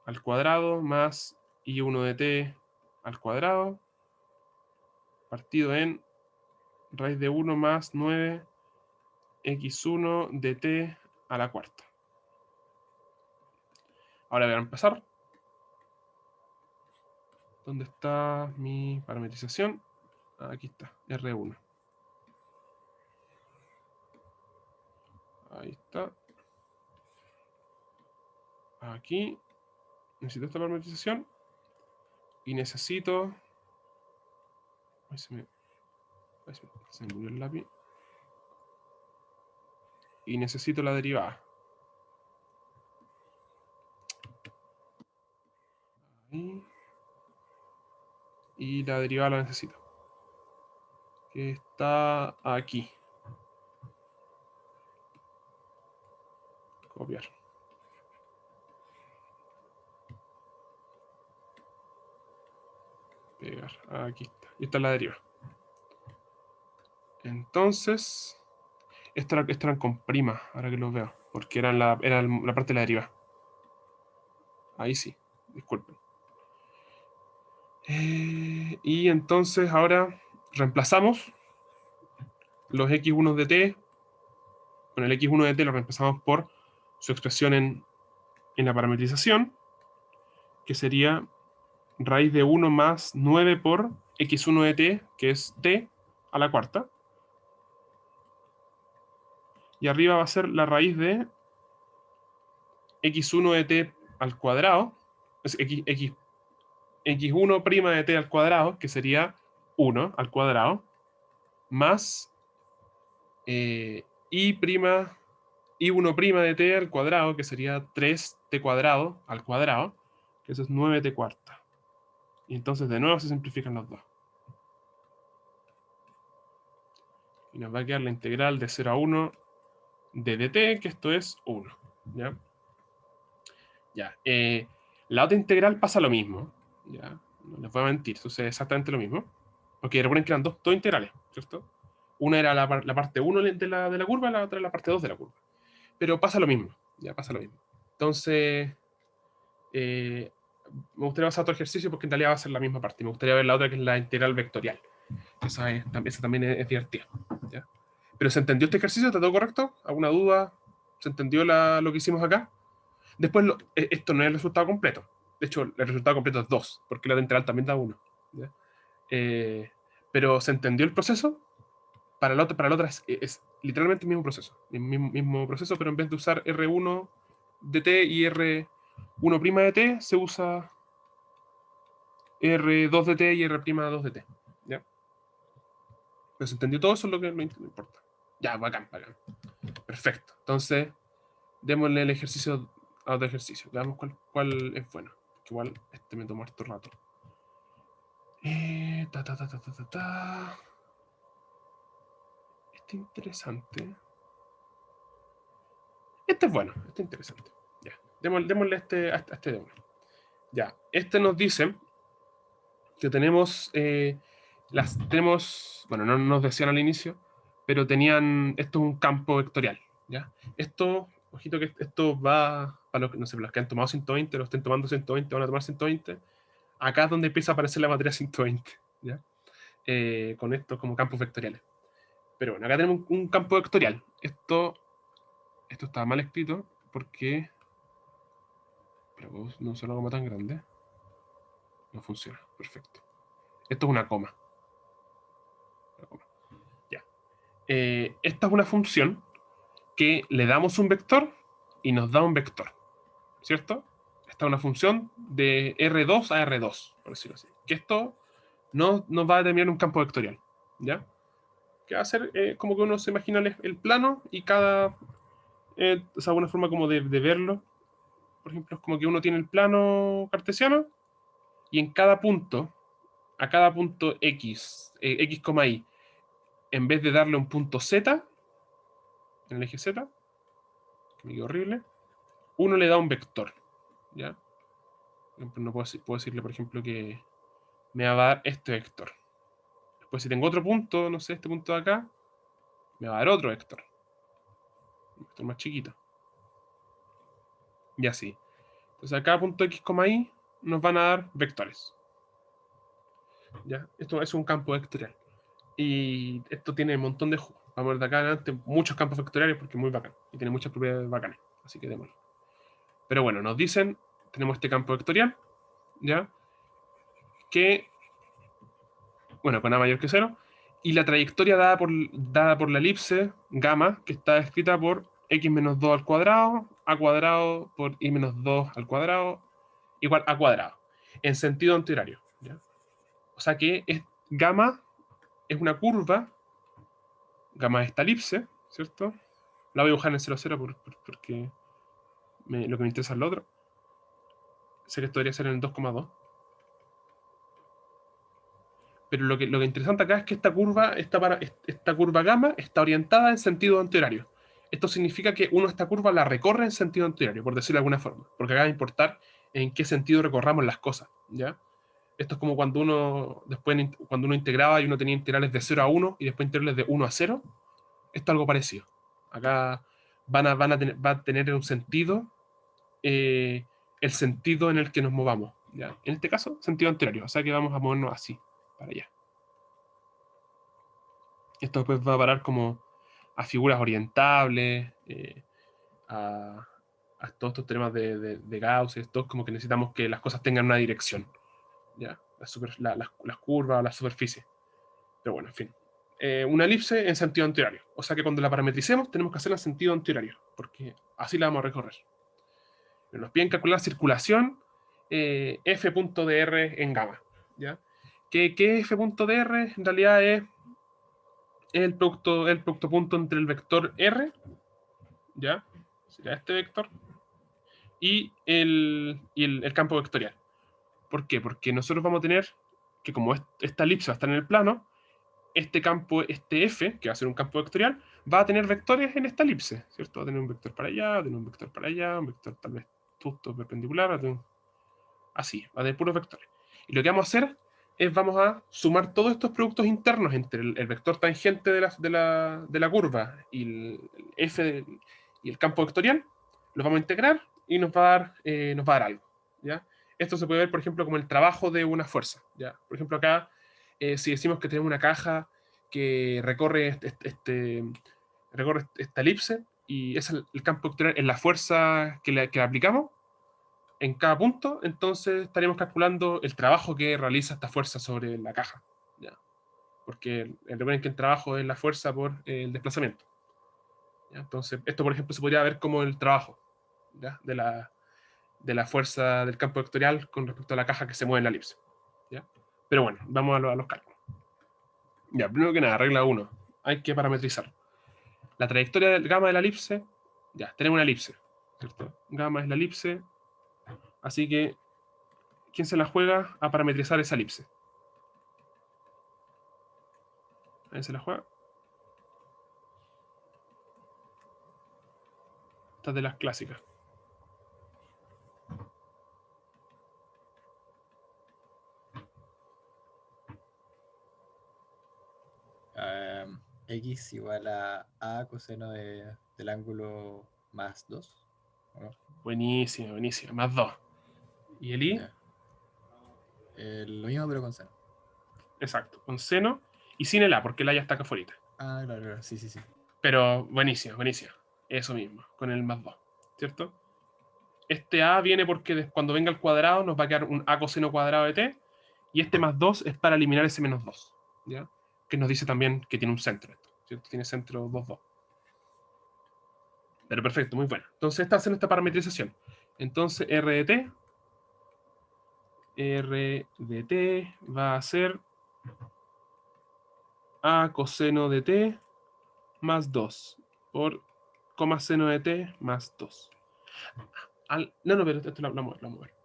al cuadrado más y1 de t al cuadrado partido en raíz de 1 más 9 x1 de t a la cuarta. Ahora voy a empezar. ¿Dónde está mi parametrización? Aquí está, R1. Ahí está. Aquí. Necesito esta parametrización. Y necesito... Ay, se me murió el lápiz. Y necesito la derivada. Ahí. Y la derivada la necesito. Que está aquí. Copiar. Pegar. Aquí está. Y esta es la derivada. Entonces... Esto eran con prima, ahora que lo veo. Porque era la parte de la derivada. Ahí sí. Disculpen. Y entonces ahora reemplazamos los x1 de t. Con el x1 de t lo reemplazamos por su expresión en la parametrización, que sería raíz de 1 más 9 por x1 de t, que es t a la cuarta. Y arriba va a ser la raíz de x1 de t al cuadrado, es x1' de t al cuadrado, que sería 1 al cuadrado, más y1' de t al cuadrado, que sería 3t cuadrado al cuadrado, que eso es 9t cuarta. Y entonces de nuevo se simplifican los dos. Y nos va a quedar la integral de 0 a 1 de dt, que esto es 1. ¿Ya? Ya. La otra integral pasa lo mismo. ¿Ya? No les voy a mentir, sucede exactamente lo mismo. Porque recuerden que eran dos integrales, ¿cierto? Una era la parte 1 de la curva, la otra la parte 2 de la curva. Pero pasa lo mismo, ya pasa lo mismo. Entonces, me gustaría pasar otro ejercicio porque en realidad va a ser la misma parte. Me gustaría ver la otra que es la integral vectorial. Esa también es divertida. ¿Ya? Pero ¿se entendió este ejercicio? ¿Está todo correcto? ¿Alguna duda? ¿Se entendió lo que hicimos acá? Después, esto no es el resultado completo. De hecho, el resultado completo es 2, porque la integral también da 1. Pero ¿se entendió el proceso? Para la otra es literalmente el mismo proceso. El mismo proceso, pero en vez de usar R1 de t y R1' de t, se usa R2 de t y R'2 de t. ¿Ya? ¿Pero se entendió todo eso? Es lo que no importa. Ya, bacán, bacán. Perfecto. Entonces, démosle el ejercicio a otro ejercicio. Veamos cuál es bueno. Que igual este me tomó harto rato. Este interesante. Este es bueno, este es interesante. Ya. Démosle a este de uno. Ya. Este nos dice que tenemos. Bueno, no nos decían al inicio, pero tenían. Esto es un campo vectorial. ¿Ya? Esto, ojito que esto va. Para los, no sé, los que han tomado 120, los que estén tomando 120, van a tomar 120. Acá es donde empieza a aparecer la materia 120. ¿Ya? Con esto como campos vectoriales. Pero bueno, acá tenemos un campo vectorial. Esto está mal escrito porque. Pero no se lo como tan grande. No funciona. Perfecto. Esto es una coma. Una coma. Ya. Esta es una función que le damos un vector y nos da un vector. ¿Cierto? Esta es una función de R2 a R2, por decirlo así. Que esto no nos va a determinar un campo vectorial. ¿Ya? Que va a ser como que uno se imagina el plano y cada. O sea, una forma como de verlo. Por ejemplo, es como que uno tiene el plano cartesiano y en cada punto, a cada punto X, X, Y, en vez de darle un punto Z, en el eje Z, que me quedó horrible, uno le da un vector. ¿Ya? No puedo decirle, por ejemplo, que me va a dar este vector. Después, si tengo otro punto, no sé, este punto de acá, me va a dar otro vector. Un vector más chiquito. Y así. Entonces, a cada punto X, Y nos van a dar vectores. ¿Ya? Esto es un campo vectorial. Y esto tiene un montón de juegos. Vamos a ver de acá adelante muchos campos vectoriales porque es muy bacán. Y tiene muchas propiedades bacanas. Así que démosle. Pero bueno, nos dicen, tenemos este campo vectorial, ¿ya? Que, bueno, con A mayor que 0. Y la trayectoria dada por la elipse gamma, que está escrita por x menos 2 al cuadrado, a cuadrado por y menos 2 al cuadrado, igual a cuadrado, en sentido antihorario. ¿Ya? O sea que gamma es una curva, gamma es esta elipse, ¿cierto? La voy a dibujar en 0, 0 porque lo que me interesa es lo otro. Sé que esto debería ser en el 2,2. Pero lo que es interesante acá es que esta curva gamma está orientada en sentido antihorario. Esto significa que uno esta curva la recorre en sentido antihorario, por decirlo de alguna forma. Porque acá va a importar en qué sentido recorramos las cosas. ¿Ya? Esto es como cuando cuando uno integraba y uno tenía integrales de 0 a 1 y después integrales de 1 a 0. Esto es algo parecido. Acá va a tener un sentido el sentido en el que nos movamos. ¿Ya? En este caso, sentido anterior. O sea que vamos a movernos así, para allá. Esto después va a parar como a figuras orientables, a, todos estos temas de Gauss, estos como que necesitamos que las cosas tengan una dirección. ¿Ya? Las curvas, las superficies. Pero bueno, en fin. Una elipse en sentido antihorario. O sea que cuando la parametricemos tenemos que hacerla en sentido antihorario, porque así la vamos a recorrer. Nos piden calcular circulación f.dr en gamma. ¿Ya? ¿Qué f.dr? En realidad es el producto punto entre el vector r, ¿ya? Sería este vector, y el campo vectorial. ¿Por qué? Porque nosotros vamos a tener que como esta elipse va a estar en el plano, este campo, este f, que va a ser un campo vectorial, va a tener vectores en esta elipse, ¿cierto? Va a tener un vector para allá, va a tener un vector para allá, un vector tal vez justo perpendicular, va a tener así, va a tener puros vectores. Y lo que vamos a hacer es vamos a sumar todos estos productos internos entre el vector tangente de la curva y el f y el campo vectorial, los vamos a integrar y nos va a dar algo. ¿Ya? Esto se puede ver, por ejemplo, como el trabajo de una fuerza. ¿Ya? Por ejemplo, acá, si decimos que tenemos una caja que recorre esta elipse y es el campo vectorial en la fuerza que le aplicamos, en cada punto, entonces estaríamos calculando el trabajo que realiza esta fuerza sobre la caja. ¿Ya? Porque recuerden que el trabajo es la fuerza por el desplazamiento. ¿Ya? Entonces, esto, por ejemplo, se podría ver como el trabajo, ¿ya? De la fuerza del campo vectorial con respecto a la caja que se mueve en la elipse. ¿ya? Pero bueno, vamos a los cálculos. Ya, primero que nada, regla 1. Hay que parametrizar. La trayectoria del gamma de la elipse, ya, tenemos una elipse, ¿cierto? Gamma es la elipse, así que, ¿quién se la juega a parametrizar esa elipse? ¿Quién se la juega? Esta es de las clásicas. X igual a coseno del ángulo más 2. Buenísima, buenísima. Más 2. ¿Y el i? Ya. Lo mismo pero con seno. Exacto, con seno y sin el a, porque el a ya está acá afuera. Ah, claro, claro, sí, sí, sí. Pero buenísima, buenísima. Eso mismo, con el más 2, ¿cierto? Este a viene porque cuando venga al cuadrado nos va a quedar un a coseno cuadrado de t, y este más 2 es para eliminar ese menos 2, ¿ya? Que nos dice también que tiene un centro, ¿cierto? Tiene centro 2, 2. Pero perfecto, muy bueno. Entonces esta hace nuestra parametrización. Entonces r de t va a ser a coseno de t más 2 por coma seno de t más 2. No, pero esto lo vamos a ver.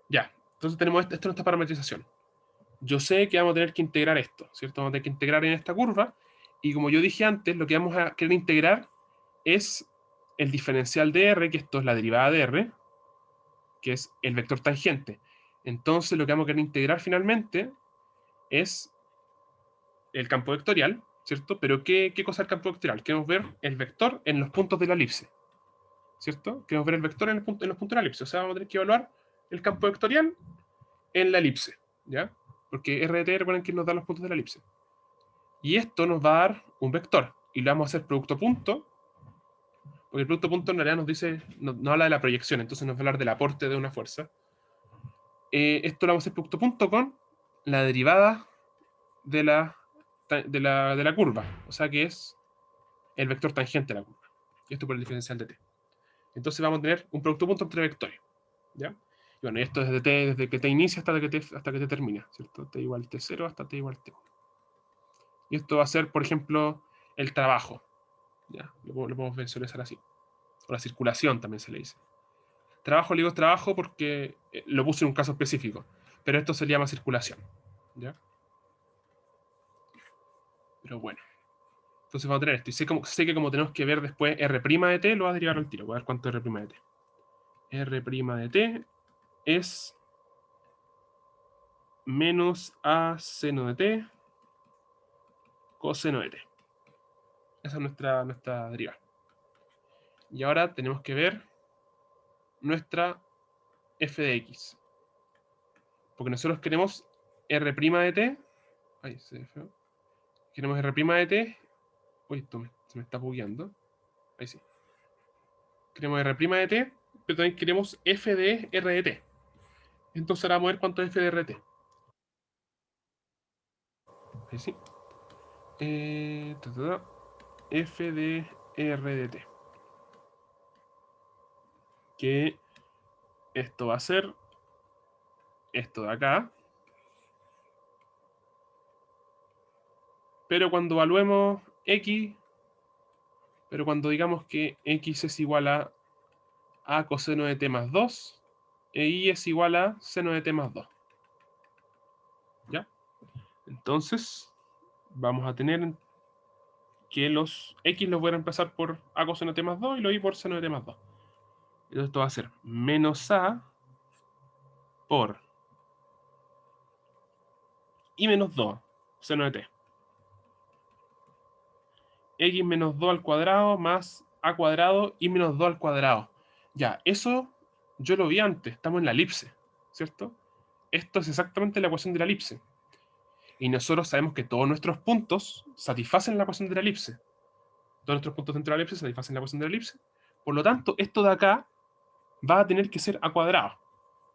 Ya, entonces tenemos esto es nuestra parametrización. Yo sé que vamos a tener que integrar esto, ¿cierto? Vamos a tener que integrar en esta curva, y como yo dije antes, lo que vamos a querer integrar es el diferencial de r, que esto es la derivada de r, que es el vector tangente. Entonces lo que vamos a querer integrar finalmente es el campo vectorial, ¿cierto? Pero ¿qué cosa es el campo vectorial? Queremos ver el vector en los puntos de la elipse, ¿cierto? Queremos ver el vector en los puntos de la elipse. O sea, vamos a tener que evaluar el campo vectorial en la elipse, ¿ya? Porque RT, recuerden que nos da los puntos de la elipse. Y esto nos va a dar un vector. Y lo vamos a hacer producto punto, porque el producto punto en realidad nos dice, no habla de la proyección, entonces nos va a hablar del aporte de una fuerza. Esto lo vamos a hacer producto punto con la derivada de la curva, o sea que es el vector tangente a la curva. Y esto por el diferencial de t. Entonces vamos a tener un producto punto entre vectores, ¿ya? Y bueno, y esto desde que t inicia hasta que t termina, ¿cierto? T igual t0 hasta t igual t1. Y esto va a ser, por ejemplo, el trabajo, ¿ya? Lo podemos visualizar así. O la circulación también se le dice. Trabajo, le digo trabajo porque lo puse en un caso específico, pero esto se le llama circulación, ¿ya? Pero bueno. Entonces vamos a tener esto. Y sé que como tenemos que ver después R' de t, lo va a derivar al tiro. Voy a ver cuánto es R' de t. R' de t es menos a seno de t coseno de t. Esa es nuestra derivada. Y ahora tenemos que ver nuestra f de x. Porque nosotros queremos R' de t. Ay, se ve feo. Queremos R' de t. Uy, esto se me está bugueando. Ahí sí. Queremos R' de t, pero también queremos f de r de t. Entonces ahora vamos a ver cuánto es f de r de t. Ahí sí. F de r de t. Que esto va a ser esto de acá. Pero cuando evaluemos x, pero cuando digamos que x es igual a coseno de t más 2, e y es igual a seno de t más 2. ¿Ya? Entonces, vamos a tener que los x los voy a reemplazar por a coseno de t más 2 y los y por seno de t más 2. Entonces esto va a ser menos a por y menos 2, seno de t. X menos 2 al cuadrado más a cuadrado y menos 2 al cuadrado. Ya, eso yo lo vi antes, estamos en la elipse, ¿cierto? Esto es exactamente la ecuación de la elipse. Y nosotros sabemos que todos nuestros puntos satisfacen la ecuación de la elipse. Todos nuestros puntos dentro de la elipse satisfacen la ecuación de la elipse. Por lo tanto, esto de acá va a tener que ser a cuadrado,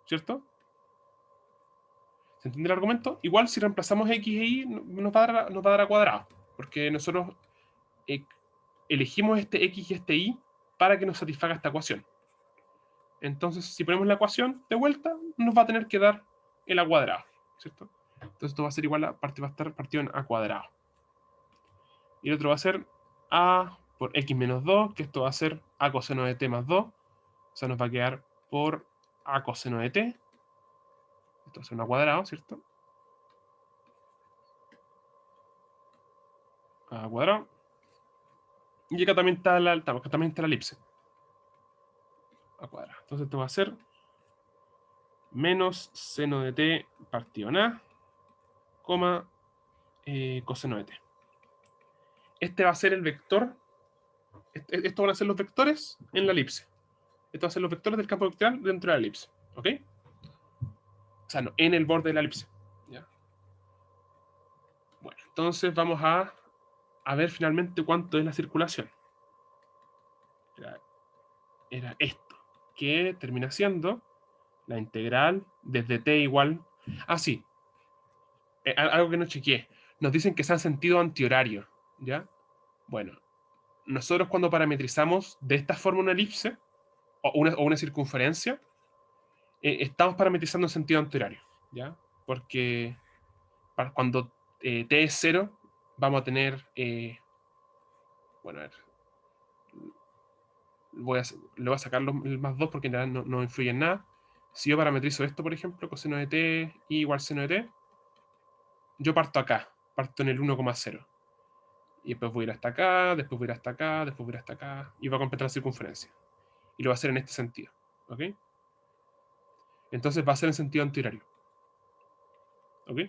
¿cierto? ¿Se entiende el argumento? Igual si reemplazamos x e y nos va a dar a cuadrado, porque nosotros elegimos este x y este y para que nos satisfaga esta ecuación. Entonces, si ponemos la ecuación de vuelta, nos va a tener que dar el a cuadrado, ¿cierto? Entonces esto va a ser igual a, va a estar partido en a cuadrado. Y el otro va a ser a por x menos 2, que esto va a ser a coseno de t más 2. O sea, nos va a quedar por a coseno de t. Esto va a ser un cuadrado, ¿cierto? A cuadrado. Y acá también está la elipse. A cuadrado. Entonces esto va a ser menos seno de t partido en a, coma, coseno de t. Este va a ser el vector. Esto van a ser los vectores en la elipse. Esto va a ser los vectores del campo vectorial dentro de la elipse. ¿Ok? O sea, no, en el borde de la elipse. ¿Ya? Bueno, entonces vamos a ver finalmente cuánto es la circulación. Era esto, que termina siendo la integral desde t igual... Ah, sí, algo que no chequeé. Nos dicen que es en sentido antihorario, ¿ya? Bueno, nosotros cuando parametrizamos de esta forma una elipse o una circunferencia, estamos parametrizando en sentido antihorario, ¿ya? Porque cuando t es 0, vamos a tener... bueno, a ver, le voy a sacar el más 2 porque en realidad no influye en nada. Si yo parametrizo esto, por ejemplo, coseno de t igual seno de t, yo parto acá, parto en el 1,0. Y después voy a ir hasta acá, después voy a ir hasta acá, después voy a ir hasta acá, y voy a completar la circunferencia. Y lo va a hacer en este sentido. ¿Ok? Entonces va a ser en sentido antihorario. ¿Ok?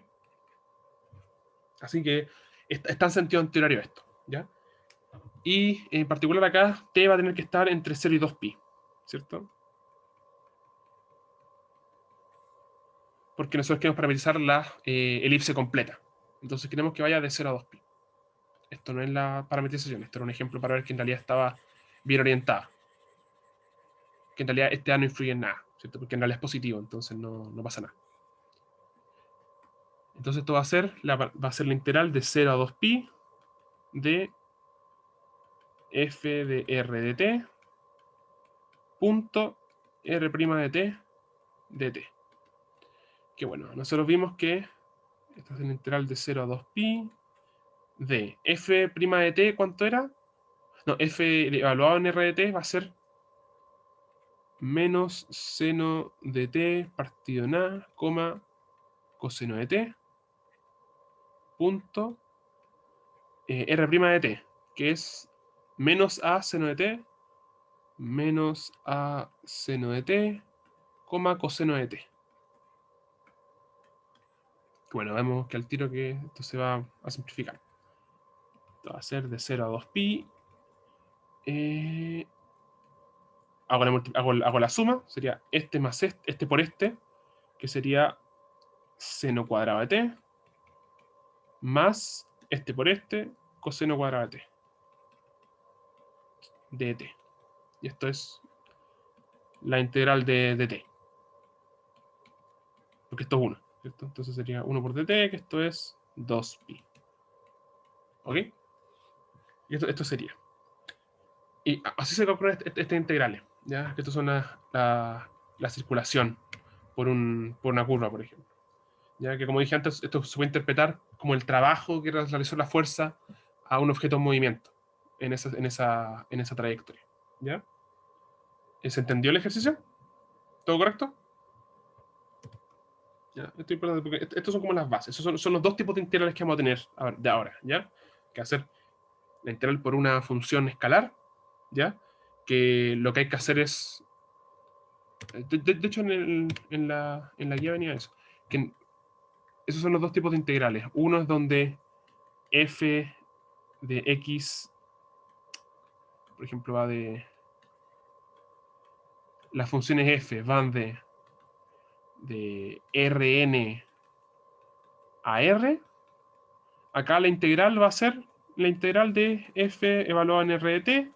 Así que está en sentido antihorario esto. ¿Ya? Y en particular acá, t va a tener que estar entre 0 y 2pi. ¿Cierto? Porque nosotros queremos parametrizar la elipse completa. Entonces queremos que vaya de 0 a 2pi. Esto no es la parametrización, esto era un ejemplo para ver que en realidad estaba bien orientada. Que en realidad este A no influye en nada, ¿cierto? Porque en realidad es positivo, entonces no pasa nada. Entonces esto va a ser la integral de 0 a 2pi de f de r de t punto r' de t de t. Que bueno, nosotros vimos que esta es la integral de 0 a 2pi de f' de t, ¿cuánto era? No, f evaluado en r de t va a ser menos seno de t partido en a, coma, coseno de t, punto r' de t, que es menos a seno de t, menos a seno de t, coma, coseno de t. Bueno, vemos que al tiro que esto se va a simplificar. Esto va a ser de 0 a 2pi. Hago la suma, sería este más este por este, que sería seno cuadrado de t, más este por este, coseno cuadrado de t. Y esto es la integral de t. Porque esto es 1, ¿cierto? Entonces sería 1 por dt, que esto es 2pi. ¿Ok? Y esto sería. Y así se calculan estas integrales, ¿ya? Que esto son la circulación por una curva, por ejemplo. Ya que como dije antes, esto se puede interpretar como el trabajo que realizó la fuerza a un objeto en movimiento en esa trayectoria. ¿Ya? ¿Se entendió el ejercicio? ¿Todo correcto? ¿Ya? Esto es importante porque estos son como las bases. Esos son los dos tipos de integrales que vamos a tener de ahora. ¿Ya? Que hacer la integral por una función escalar. ¿Ya? Que lo que hay que hacer es... De hecho, en la guía venía eso. Que esos son los dos tipos de integrales. Uno es donde f de x, por ejemplo, va de... Las funciones f van de Rn a R. Acá la integral va a ser la integral de f evaluada en R de t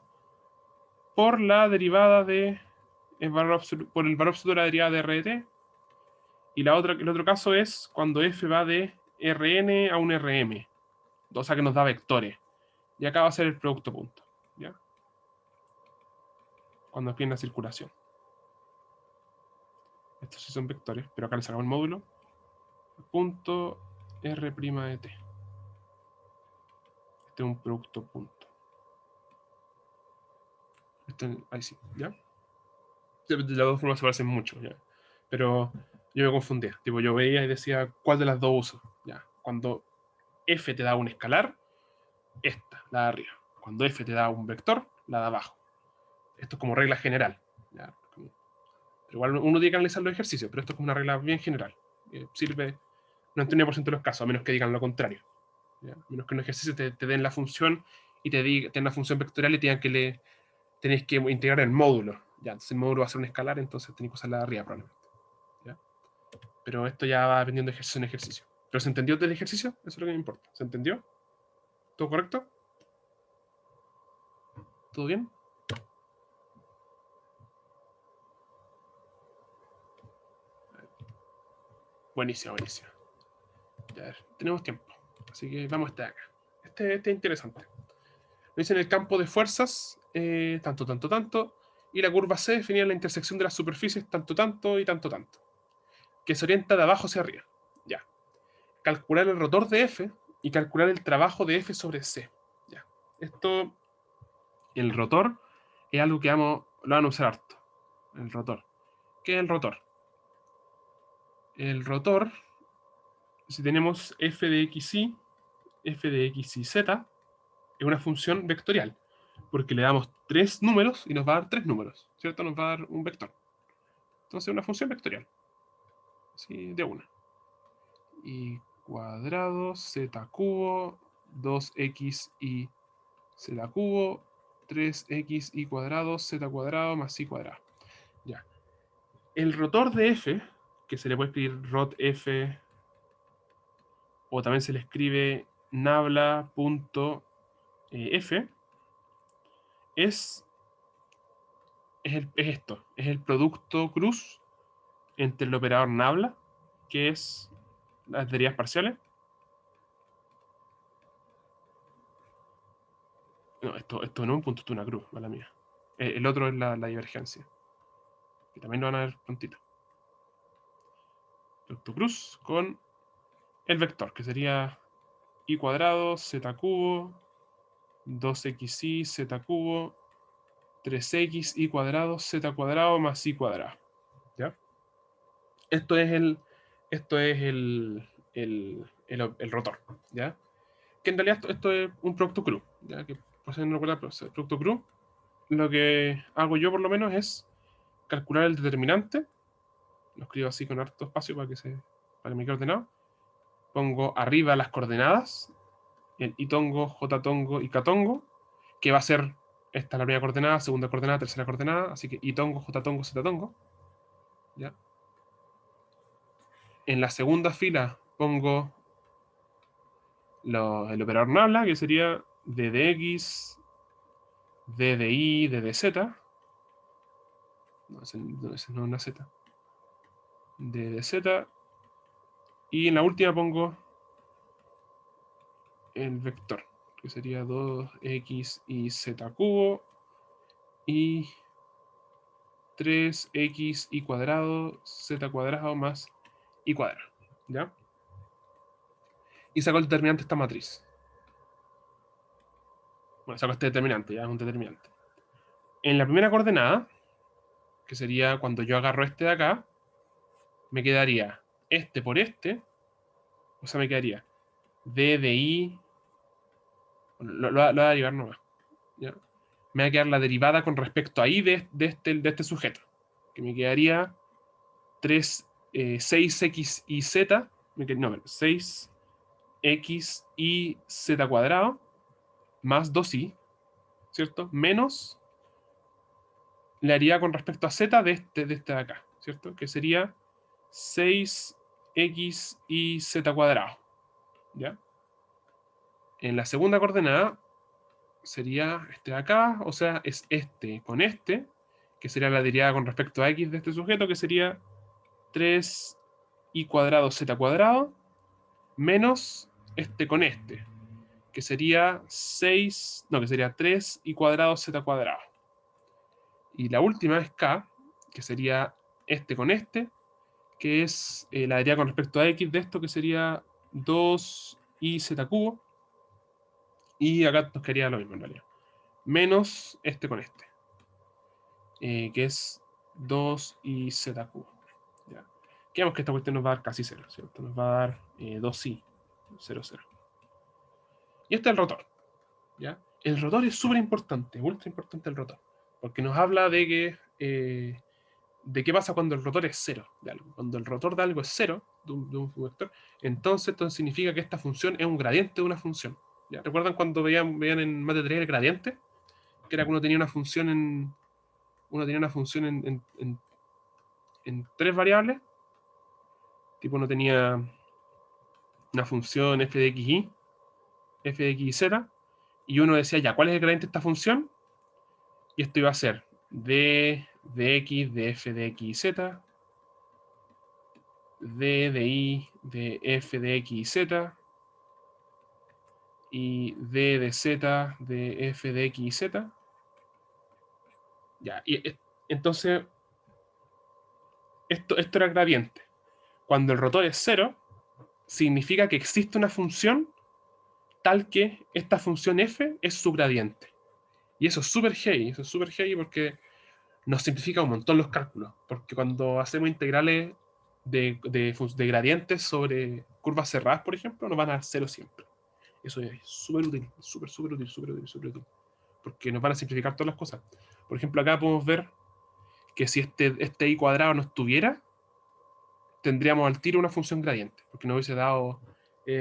por la derivada de por el valor absoluto de la derivada de R de t. Y el otro caso es cuando f va de Rn a un Rm. O sea que nos da vectores. Y acá va a ser el producto punto. ¿Ya? Cuando tiene la circulación. Estos sí son vectores, pero acá le sacamos el módulo. Punto R' de t. Este es un producto punto. Ahí sí, ¿ya? De las dos formas se parecen mucho, ¿ya? Pero yo me confundía. Tipo, yo veía y decía, ¿cuál de las dos uso? ¿Ya? Cuando f te da un escalar, esta, la de arriba. Cuando f te da un vector, la de abajo. Esto es como regla general, ¿ya? Pero igual uno tiene que analizar los ejercicios, pero esto es como una regla bien general. Sirve 99% de los casos, a menos que digan lo contrario. ¿Ya? A menos que en un ejercicio te den la función y te den la función vectorial y tenéis que integrar el módulo. ¿Ya? Entonces el módulo va a ser un escalar, entonces tenéis que usar la de arriba probablemente. ¿Ya? Pero esto ya va dependiendo de ejercicio en ejercicio. ¿Pero se entendió del ejercicio? Eso es lo que me importa. ¿Se entendió? ¿Todo correcto? ¿Todo bien? Buenísimo, buenísimo. Ya, a ver, tenemos tiempo. Así que vamos hasta acá. Este es interesante. Nos dicen el campo de fuerzas, tanto, tanto, tanto, y la curva C definida en la intersección de las superficies, tanto, tanto y tanto, tanto, que se orienta de abajo hacia arriba. Ya. Calcular el rotor de F y calcular el trabajo de F sobre C. Ya. Esto, el rotor, es algo que lo van a usar harto. El rotor. ¿Qué es el rotor? El rotor, si tenemos f de xy, f de xyz, es una función vectorial, porque le damos tres números y nos va a dar tres números, ¿cierto? Nos va a dar un vector. Entonces es una función vectorial, así de una. Y cuadrado, z cubo, 2x y z cubo, 3x y cuadrado, z cuadrado más y cuadrado. Ya. El rotor de f, que se le puede escribir rot f, o también se le escribe nabla.f, es esto, es el producto cruz entre el operador nabla, que es las derivas parciales. No, esto no es un punto, esto es una cruz, mala mía. El otro es la divergencia, que también lo van a ver prontito. Producto cruz con el vector, que sería y cuadrado, z cubo, 2xy, z cubo, 3x y cuadrado, z cuadrado más y cuadrado. ¿Ya? Esto es el rotor, ¿ya? Que en realidad esto es un producto cru, ¿ya? Que por si no recuerda, pero el producto cru, lo que hago yo por lo menos es calcular el determinante, lo escribo así con harto espacio para que me quede ordenado, pongo arriba las coordenadas, el itongo, jtongo y ktongo, que va a ser esta la primera coordenada, segunda coordenada, tercera coordenada, así que itongo, jtongo, ztongo, ¿ya? En la segunda fila pongo el operador nabla, que sería d de x, d de y, d de z. No, ese no es una z. D de z. Y en la última pongo el vector, que sería 2x y z cubo y 3x y cuadrado, z cuadrado más y cuadrado. ¿Ya? Y saco el determinante de esta matriz. Bueno, saco este determinante, ya es un determinante. En la primera coordenada, que sería cuando yo agarro este de acá, me quedaría este por este, o sea, me quedaría d de i, bueno, lo voy a derivar nomás, ¿ya? Me va a quedar la derivada con respecto a i de este sujeto, que me quedaría 6x y z, no, 6x y z cuadrado, más 2i, ¿cierto? Menos la derivada con respecto a z de este de acá, ¿cierto? Que sería 6x y z cuadrado, ¿ya? En la segunda coordenada sería este de acá, o sea, es este con este, que sería la derivada con respecto a x de este sujeto, que sería 3y cuadrado z cuadrado, menos este con este, que sería 6, no, que sería 3y cuadrado z cuadrado. Y la última es k, que sería este con este, que es la derivada con respecto a x de esto, que sería 2iz cubo. Y acá nos quedaría lo mismo en realidad. Menos este con este. Que es 2iz cubo. ¿Ya? Quedamos que esta cuestión nos va a dar casi 0, ¿cierto? Nos va a dar 2i, 0, 0. Y este es el rotor. ¿Ya? El rotor es súper importante, ultra importante el rotor. Porque nos habla de qué pasa cuando el rotor es 0 de algo. Cuando el rotor de algo es 0, de un vector, entonces esto significa que esta función es un gradiente de una función. ¿Ya? ¿Recuerdan cuando veían en Mate 3 el gradiente? Que era que uno tenía una función en tres variables. Tipo, uno tenía una función f de xy, f de xz, y uno decía, ya, ¿cuál es el gradiente de esta función? Y esto iba a ser d de x de f de xz, d de y de f de xz, y d de z de f de xz. Ya, entonces, esto era gradiente. Cuando el rotor es 0, significa que existe una función tal que esta función f es su gradiente. Y eso es súper heavy porque nos simplifica un montón los cálculos. Porque cuando hacemos integrales de gradientes sobre curvas cerradas, por ejemplo, nos van a dar 0 siempre. Eso es súper útil, súper útil, súper útil, súper útil. Porque nos van a simplificar todas las cosas. Por ejemplo, acá podemos ver que si este i cuadrado no estuviera, tendríamos al tiro una función gradiente, porque nos hubiese dado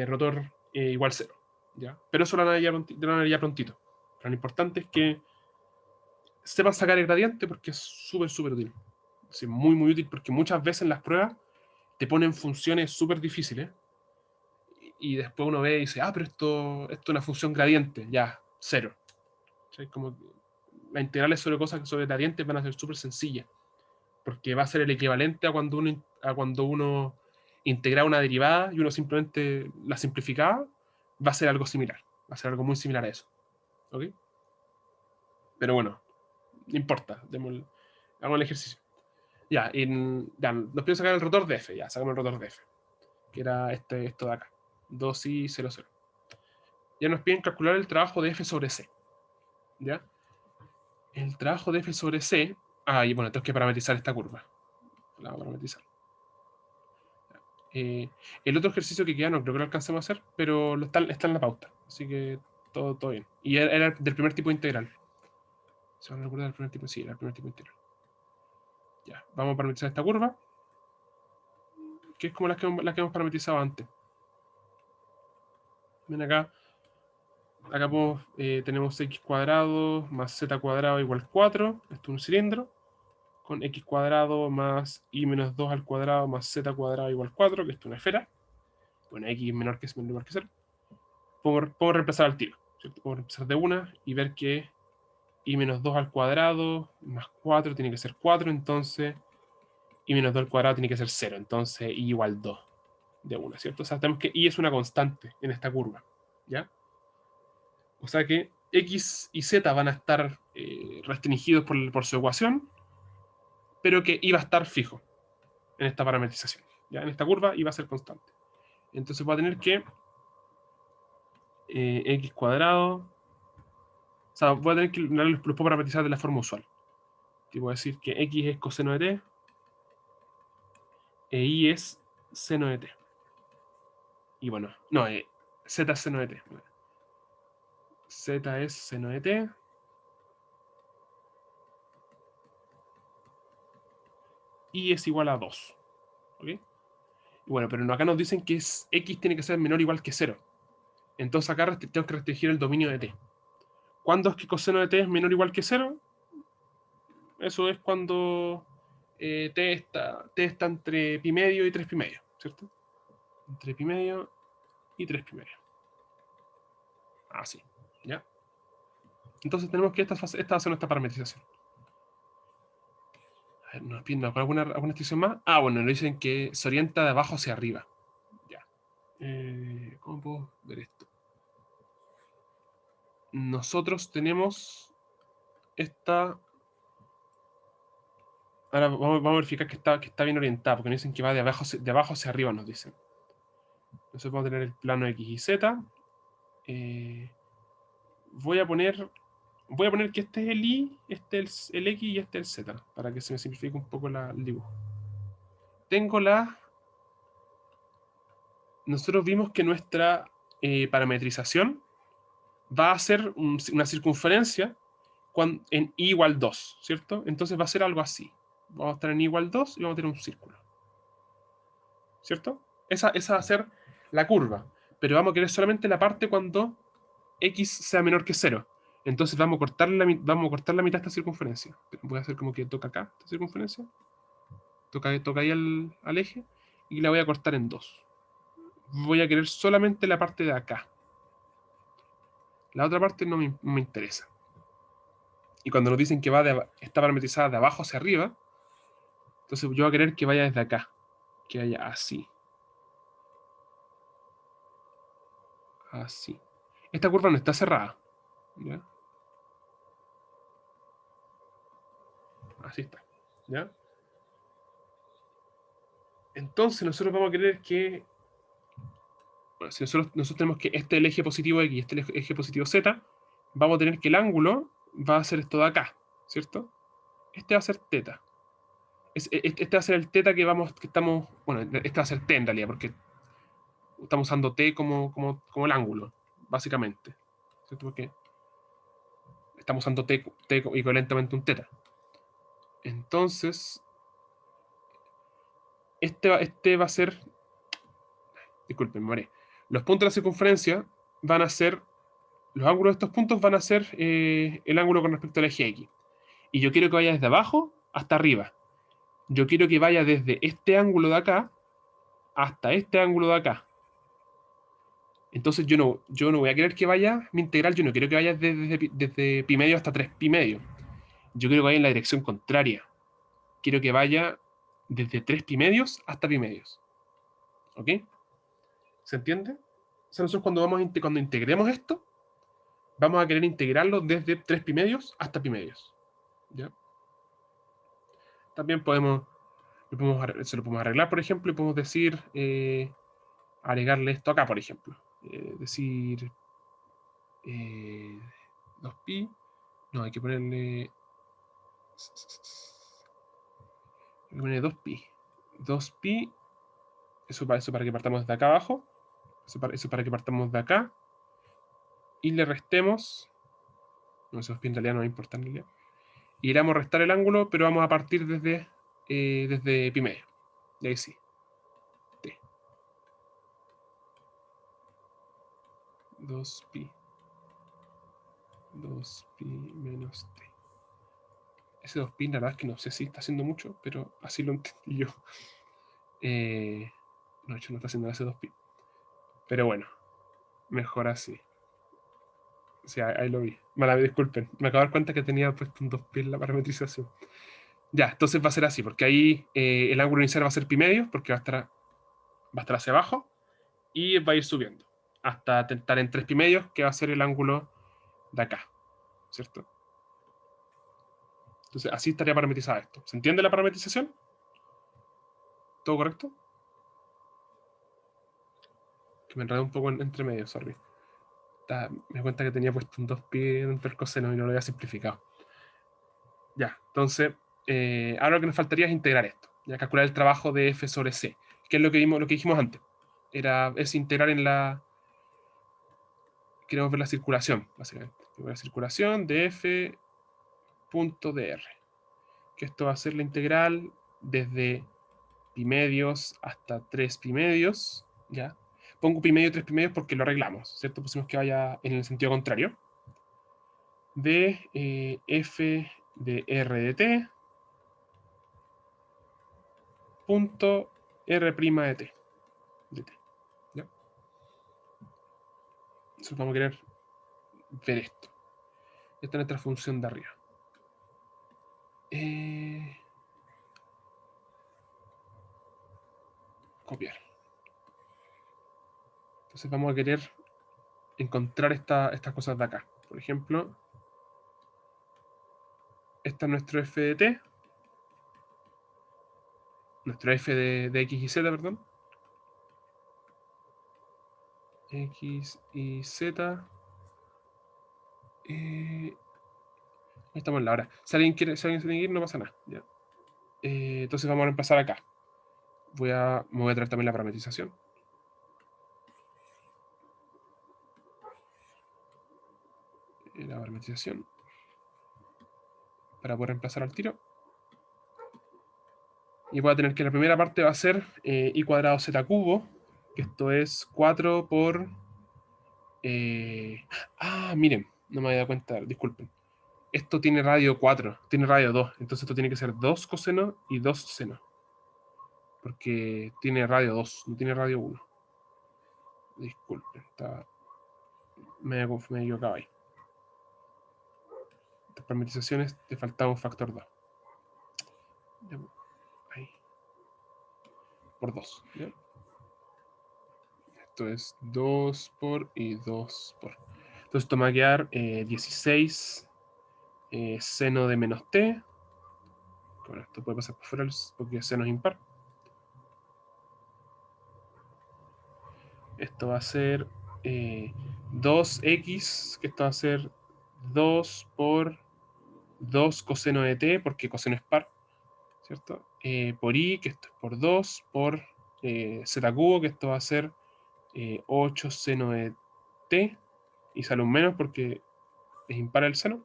rotor igual 0. ¿Ya? Pero eso lo van a ver ya prontito. Pero lo importante es que sepan sacar el gradiente porque es súper útil. Es muy, muy útil porque muchas veces en las pruebas te ponen funciones súper difíciles y después uno ve y dice, pero esto es una función gradiente, ya, 0. O sea, como las integrales sobre cosas sobre gradientes van a ser súper sencillas porque va a ser el equivalente a cuando uno integraba una derivada y uno simplemente la simplificaba, va a ser algo similar, va a ser algo muy similar a eso. ¿Ok? Pero bueno, no importa, hagamos el ejercicio. Ya, nos piden sacar el rotor de f, ya, sacamos el rotor de f, que era esto de acá, 2i 0, 0. Ya nos piden calcular el trabajo de f sobre c, ¿ya? El trabajo de f sobre c, y bueno, tengo que parametrizar esta curva. La vamos a parametrizar. El otro ejercicio que queda no creo que lo alcancemos a hacer, pero está en la pauta, así que todo bien. Y era del primer tipo integral. ¿Se van a recordar del primer tipo? Sí, era el primer tipo integral. Ya, vamos a parametrizar esta curva, que es como las que hemos parametrizado antes. Ven acá tenemos x cuadrado más z cuadrado igual 4. Esto es un cilindro. Con x cuadrado más y menos 2 al cuadrado más z cuadrado igual 4, que esto es una esfera. Bueno, x menor que 0. Podemos reemplazar al tiro, ¿cierto? Podemos reemplazar de una y ver que y menos 2 al cuadrado más 4 tiene que ser 4, entonces y menos 2 al cuadrado tiene que ser 0, entonces y igual 2 de una, ¿cierto? O sea, tenemos que y es una constante en esta curva, ¿ya? O sea que x y z van a estar restringidos por su ecuación, pero que y va a estar fijo en esta parametrización, ¿ya? En esta curva y va a ser constante. Entonces va a tener que x cuadrado, o sea, voy a tener que los puedo parametrizar de la forma usual. Tipo decir que x es coseno de t e y es seno de t. Y bueno, no, z es seno de t. Z es seno de t. Y es igual a 2. ¿Ok? Y bueno, pero acá nos dicen que x tiene que ser menor o igual que 0. Entonces acá tengo que restringir el dominio de t. ¿Cuándo es que coseno de t es menor o igual que 0? Eso es cuando t está entre pi medio y 3 pi medio, ¿cierto? Entre pi medio y 3 pi medio. Así, ¿ya? Entonces tenemos que esta va a ser nuestra parametrización. A ver, ¿nos piden alguna instrucción más? Bueno, nos dicen que se orienta de abajo hacia arriba. Ya. ¿Cómo puedo ver esto? Nosotros tenemos esta. Ahora vamos a verificar que está bien orientada, porque nos dicen que va de abajo hacia arriba, nos dicen. Entonces vamos a tener el plano X y Z. Voy a poner que este es el Y, este es el X y este es el Z, para que se me simplifique un poco el dibujo. Tengo nosotros vimos que nuestra parametrización va a ser una circunferencia en I igual 2, ¿cierto? Entonces va a ser algo así. Vamos a estar en I igual 2 y vamos a tener un círculo, ¿cierto? Esa va a ser la curva, pero vamos a querer solamente la parte cuando X sea menor que 0. Entonces vamos a cortar la mitad de esta circunferencia. Voy a hacer como que toca acá, esta circunferencia. Toca ahí al eje. Y la voy a cortar en 2. Voy a querer solamente la parte de acá. La otra parte no me interesa. Y cuando nos dicen que está parametrizada de abajo hacia arriba, entonces yo voy a querer que vaya desde acá. Que vaya así. Así. Esta curva no está cerrada. ¿Ya? Así está. ¿Ya? Entonces nosotros vamos a querer que... Bueno, si nosotros tenemos que este es el eje positivo X y este es el eje positivo Z, vamos a tener que el ángulo va a ser esto de acá, ¿cierto? Este va a ser teta. Este va a ser el teta que estamos... Bueno, este va a ser t en realidad, porque estamos usando t como el ángulo, básicamente. ¿Cierto? Porque estamos usando t equivalentemente a un teta. Entonces, este va a ser... Disculpen, me mareé. Los puntos de la circunferencia van a ser... Los ángulos de estos puntos van a ser el ángulo con respecto al eje X. Y yo quiero que vaya desde abajo hasta arriba. Yo quiero que vaya desde este ángulo de acá hasta este ángulo de acá. Entonces yo no voy a querer que vaya mi integral, yo no quiero que vaya desde pi medio hasta 3 pi medio. Yo quiero que vaya en la dirección contraria. Quiero que vaya desde 3 pi medios hasta pi medios. ¿Ok? ¿Se entiende? O sea, nosotros cuando integremos esto, vamos a querer integrarlo desde 3 pi medios hasta pi medios. ¿Ya? También se lo podemos arreglar, por ejemplo, y podemos decir, agregarle esto acá, por ejemplo. Decir 2pi. No, hay que ponerle 2pi. 2pi. Eso para que partamos de acá abajo. Eso para que partamos de acá. Y le restemos. No, esos pi en realidad no importa en realidad. Y iremos a restar el ángulo, pero vamos a partir desde pi medio. Y ahí sí. T. 2pi. 2pi menos t. Ese 2pi, la verdad es que no sé si está haciendo mucho, pero así lo entendí yo. No, de hecho no está haciendo ese 2pi. Pero bueno, mejor así. O sea, ahí lo vi. Disculpen, me acabo de dar cuenta que tenía puesto un 2pi en la parametrización. Ya, entonces va a ser así, porque ahí el ángulo inicial va a ser pi medio, porque va a estar hacia abajo, y va a ir subiendo, hasta estar en 3 pi medios, que va a ser el ángulo de acá, ¿cierto? Entonces así estaría parametrizado esto. ¿Se entiende la parametrización? ¿Todo correcto? Que me enredé un poco entre medio, sorry. Me di cuenta que tenía puesto un 2pi entre el coseno y no lo había simplificado. Ya, entonces, ahora lo que nos faltaría es integrar esto. Ya, calcular el trabajo de f sobre c, que es lo que dijimos antes. Es integrar queremos ver la circulación, básicamente. La circulación de f punto dr. Que esto va a ser la integral desde pi medios hasta 3 pi medios, ¿ya? Pongo pi medio y 3 pi medios porque lo arreglamos, ¿cierto? Pusimos que vaya en el sentido contrario. De f de r de t punto r' de t. ¿Ya? Entonces vamos a querer ver esto. Esta es nuestra función de arriba. Copiar. Entonces vamos a querer encontrar estas cosas de acá. Por ejemplo, esta es nuestro f de t, nuestro f de x y z, perdón. X y Z. Estamos en la hora. Si alguien se tiene que ir, no pasa nada. ¿Ya? Entonces vamos a empezar acá. Me voy a traer también la parametrización. La parametrización. Para poder empezar al tiro. Y voy a tener que la primera parte va a ser i cuadrado z cubo. Que esto es 4 por... miren, no me había dado cuenta, disculpen. Esto tiene radio 4, tiene radio 2. Entonces esto tiene que ser 2 coseno y 2 seno. Porque tiene radio 2, no tiene radio 1. Disculpen, me he equivocado ahí. Estas parametrizaciones te faltaba un factor 2. Ahí. Por 2. ¿Ya? Esto es 2 por y 2 por. Entonces esto me va a quedar 16 seno de menos t. Bueno, esto puede pasar por fuera porque seno es impar. Esto va a ser 2x, que esto va a ser 2 por 2 coseno de t, porque coseno es par, ¿cierto? Por i, que esto es por 2, por z cubo, que esto va a ser 8 seno de t, y sale un menos porque es impar el seno.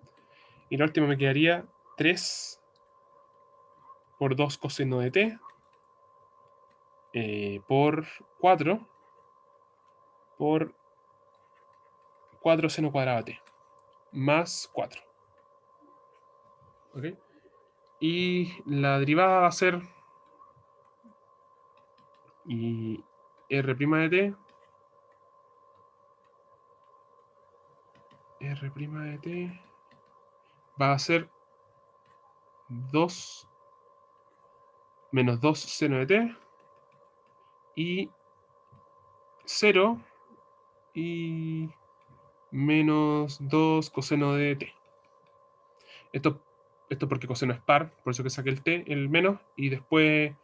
Y la última me quedaría 3 por 2 coseno de t, por 4 por 4 seno cuadrado de t, más 4. ¿Ok? Y la derivada va a ser y r' de t, r' de t va a ser 2 menos 2 seno de t y 0 y menos 2 coseno de t. Esto porque coseno es par, por eso que saqué el t, el menos, y después,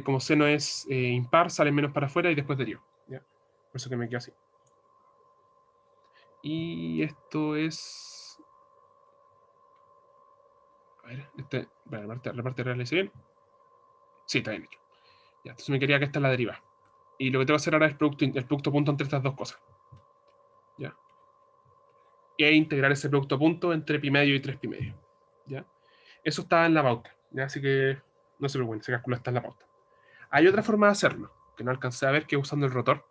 como seno es impar, sale menos para afuera y después derivo. ¿Ya? Por eso que me quedo así. Y esto es... A ver, la parte real, ¿la hice bien? Sí, está bien hecho. Ya, entonces me quería que esta es la deriva. Y lo que tengo que hacer ahora es el producto punto entre estas dos cosas. ¿Ya? Y integrar ese producto punto entre pi medio y 3 pi medio. ¿Ya? Eso está en la pauta. ¿Ya? Así que no se preocupen, ese cálculo está en la pauta. Hay otra forma de hacerlo, que no alcancé a ver, que es usando el rotor.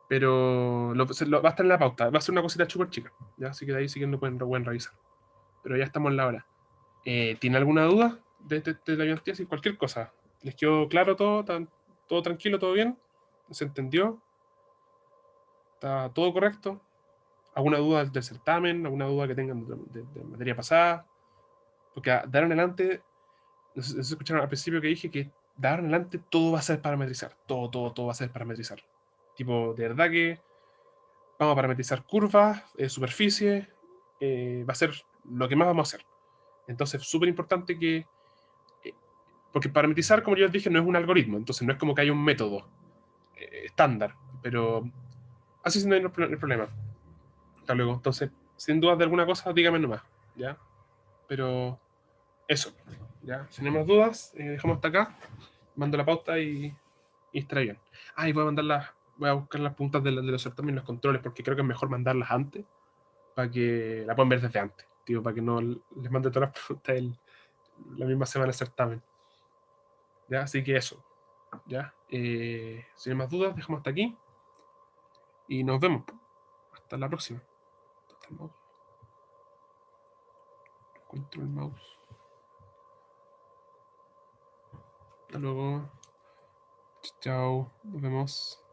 Pero va a estar en la pauta. Va a ser una cosita súper chica. ¿Ya? Así que de ahí sí que lo pueden revisar. Pero ya estamos en la hora. ¿Tiene alguna duda de la ayudantía? Cualquier cosa. ¿Les quedó claro todo? ¿Todo tranquilo? ¿Todo bien? ¿Se entendió? ¿Está todo correcto? ¿Alguna duda del certamen? ¿Alguna duda que tengan de materia pasada? Porque de ahora en adelante, no sé si escucharon al principio que dije que de ahora en adelante todo va a ser parametrizar. Todo va a ser parametrizar. Tipo, de verdad que vamos a parametrizar curvas, superficie, va a ser lo que más vamos a hacer. Entonces, súper importante que... porque parametrizar, como yo les dije, no es un algoritmo. Entonces, no es como que haya un método estándar. Pero así no hay problema. Hasta luego. Entonces, sin dudas de alguna cosa, dígame nomás. ¿Ya? Pero eso. ¿Ya? Si no hay más dudas, dejamos hasta acá. Mando la pauta y estará bien. Y voy a buscar las puntas de los certámenes y los controles, porque creo que es mejor mandarlas antes, para que la puedan ver desde antes, tío, para que no les mande todas las preguntas la misma semana del certamen. ¿Ya? Así que eso. ¿Ya? Si no hay más dudas, dejamos hasta aquí y nos vemos. Hasta la próxima. Hasta el mouse. Encuentro el mouse. Hasta luego. Chao. Nos vemos.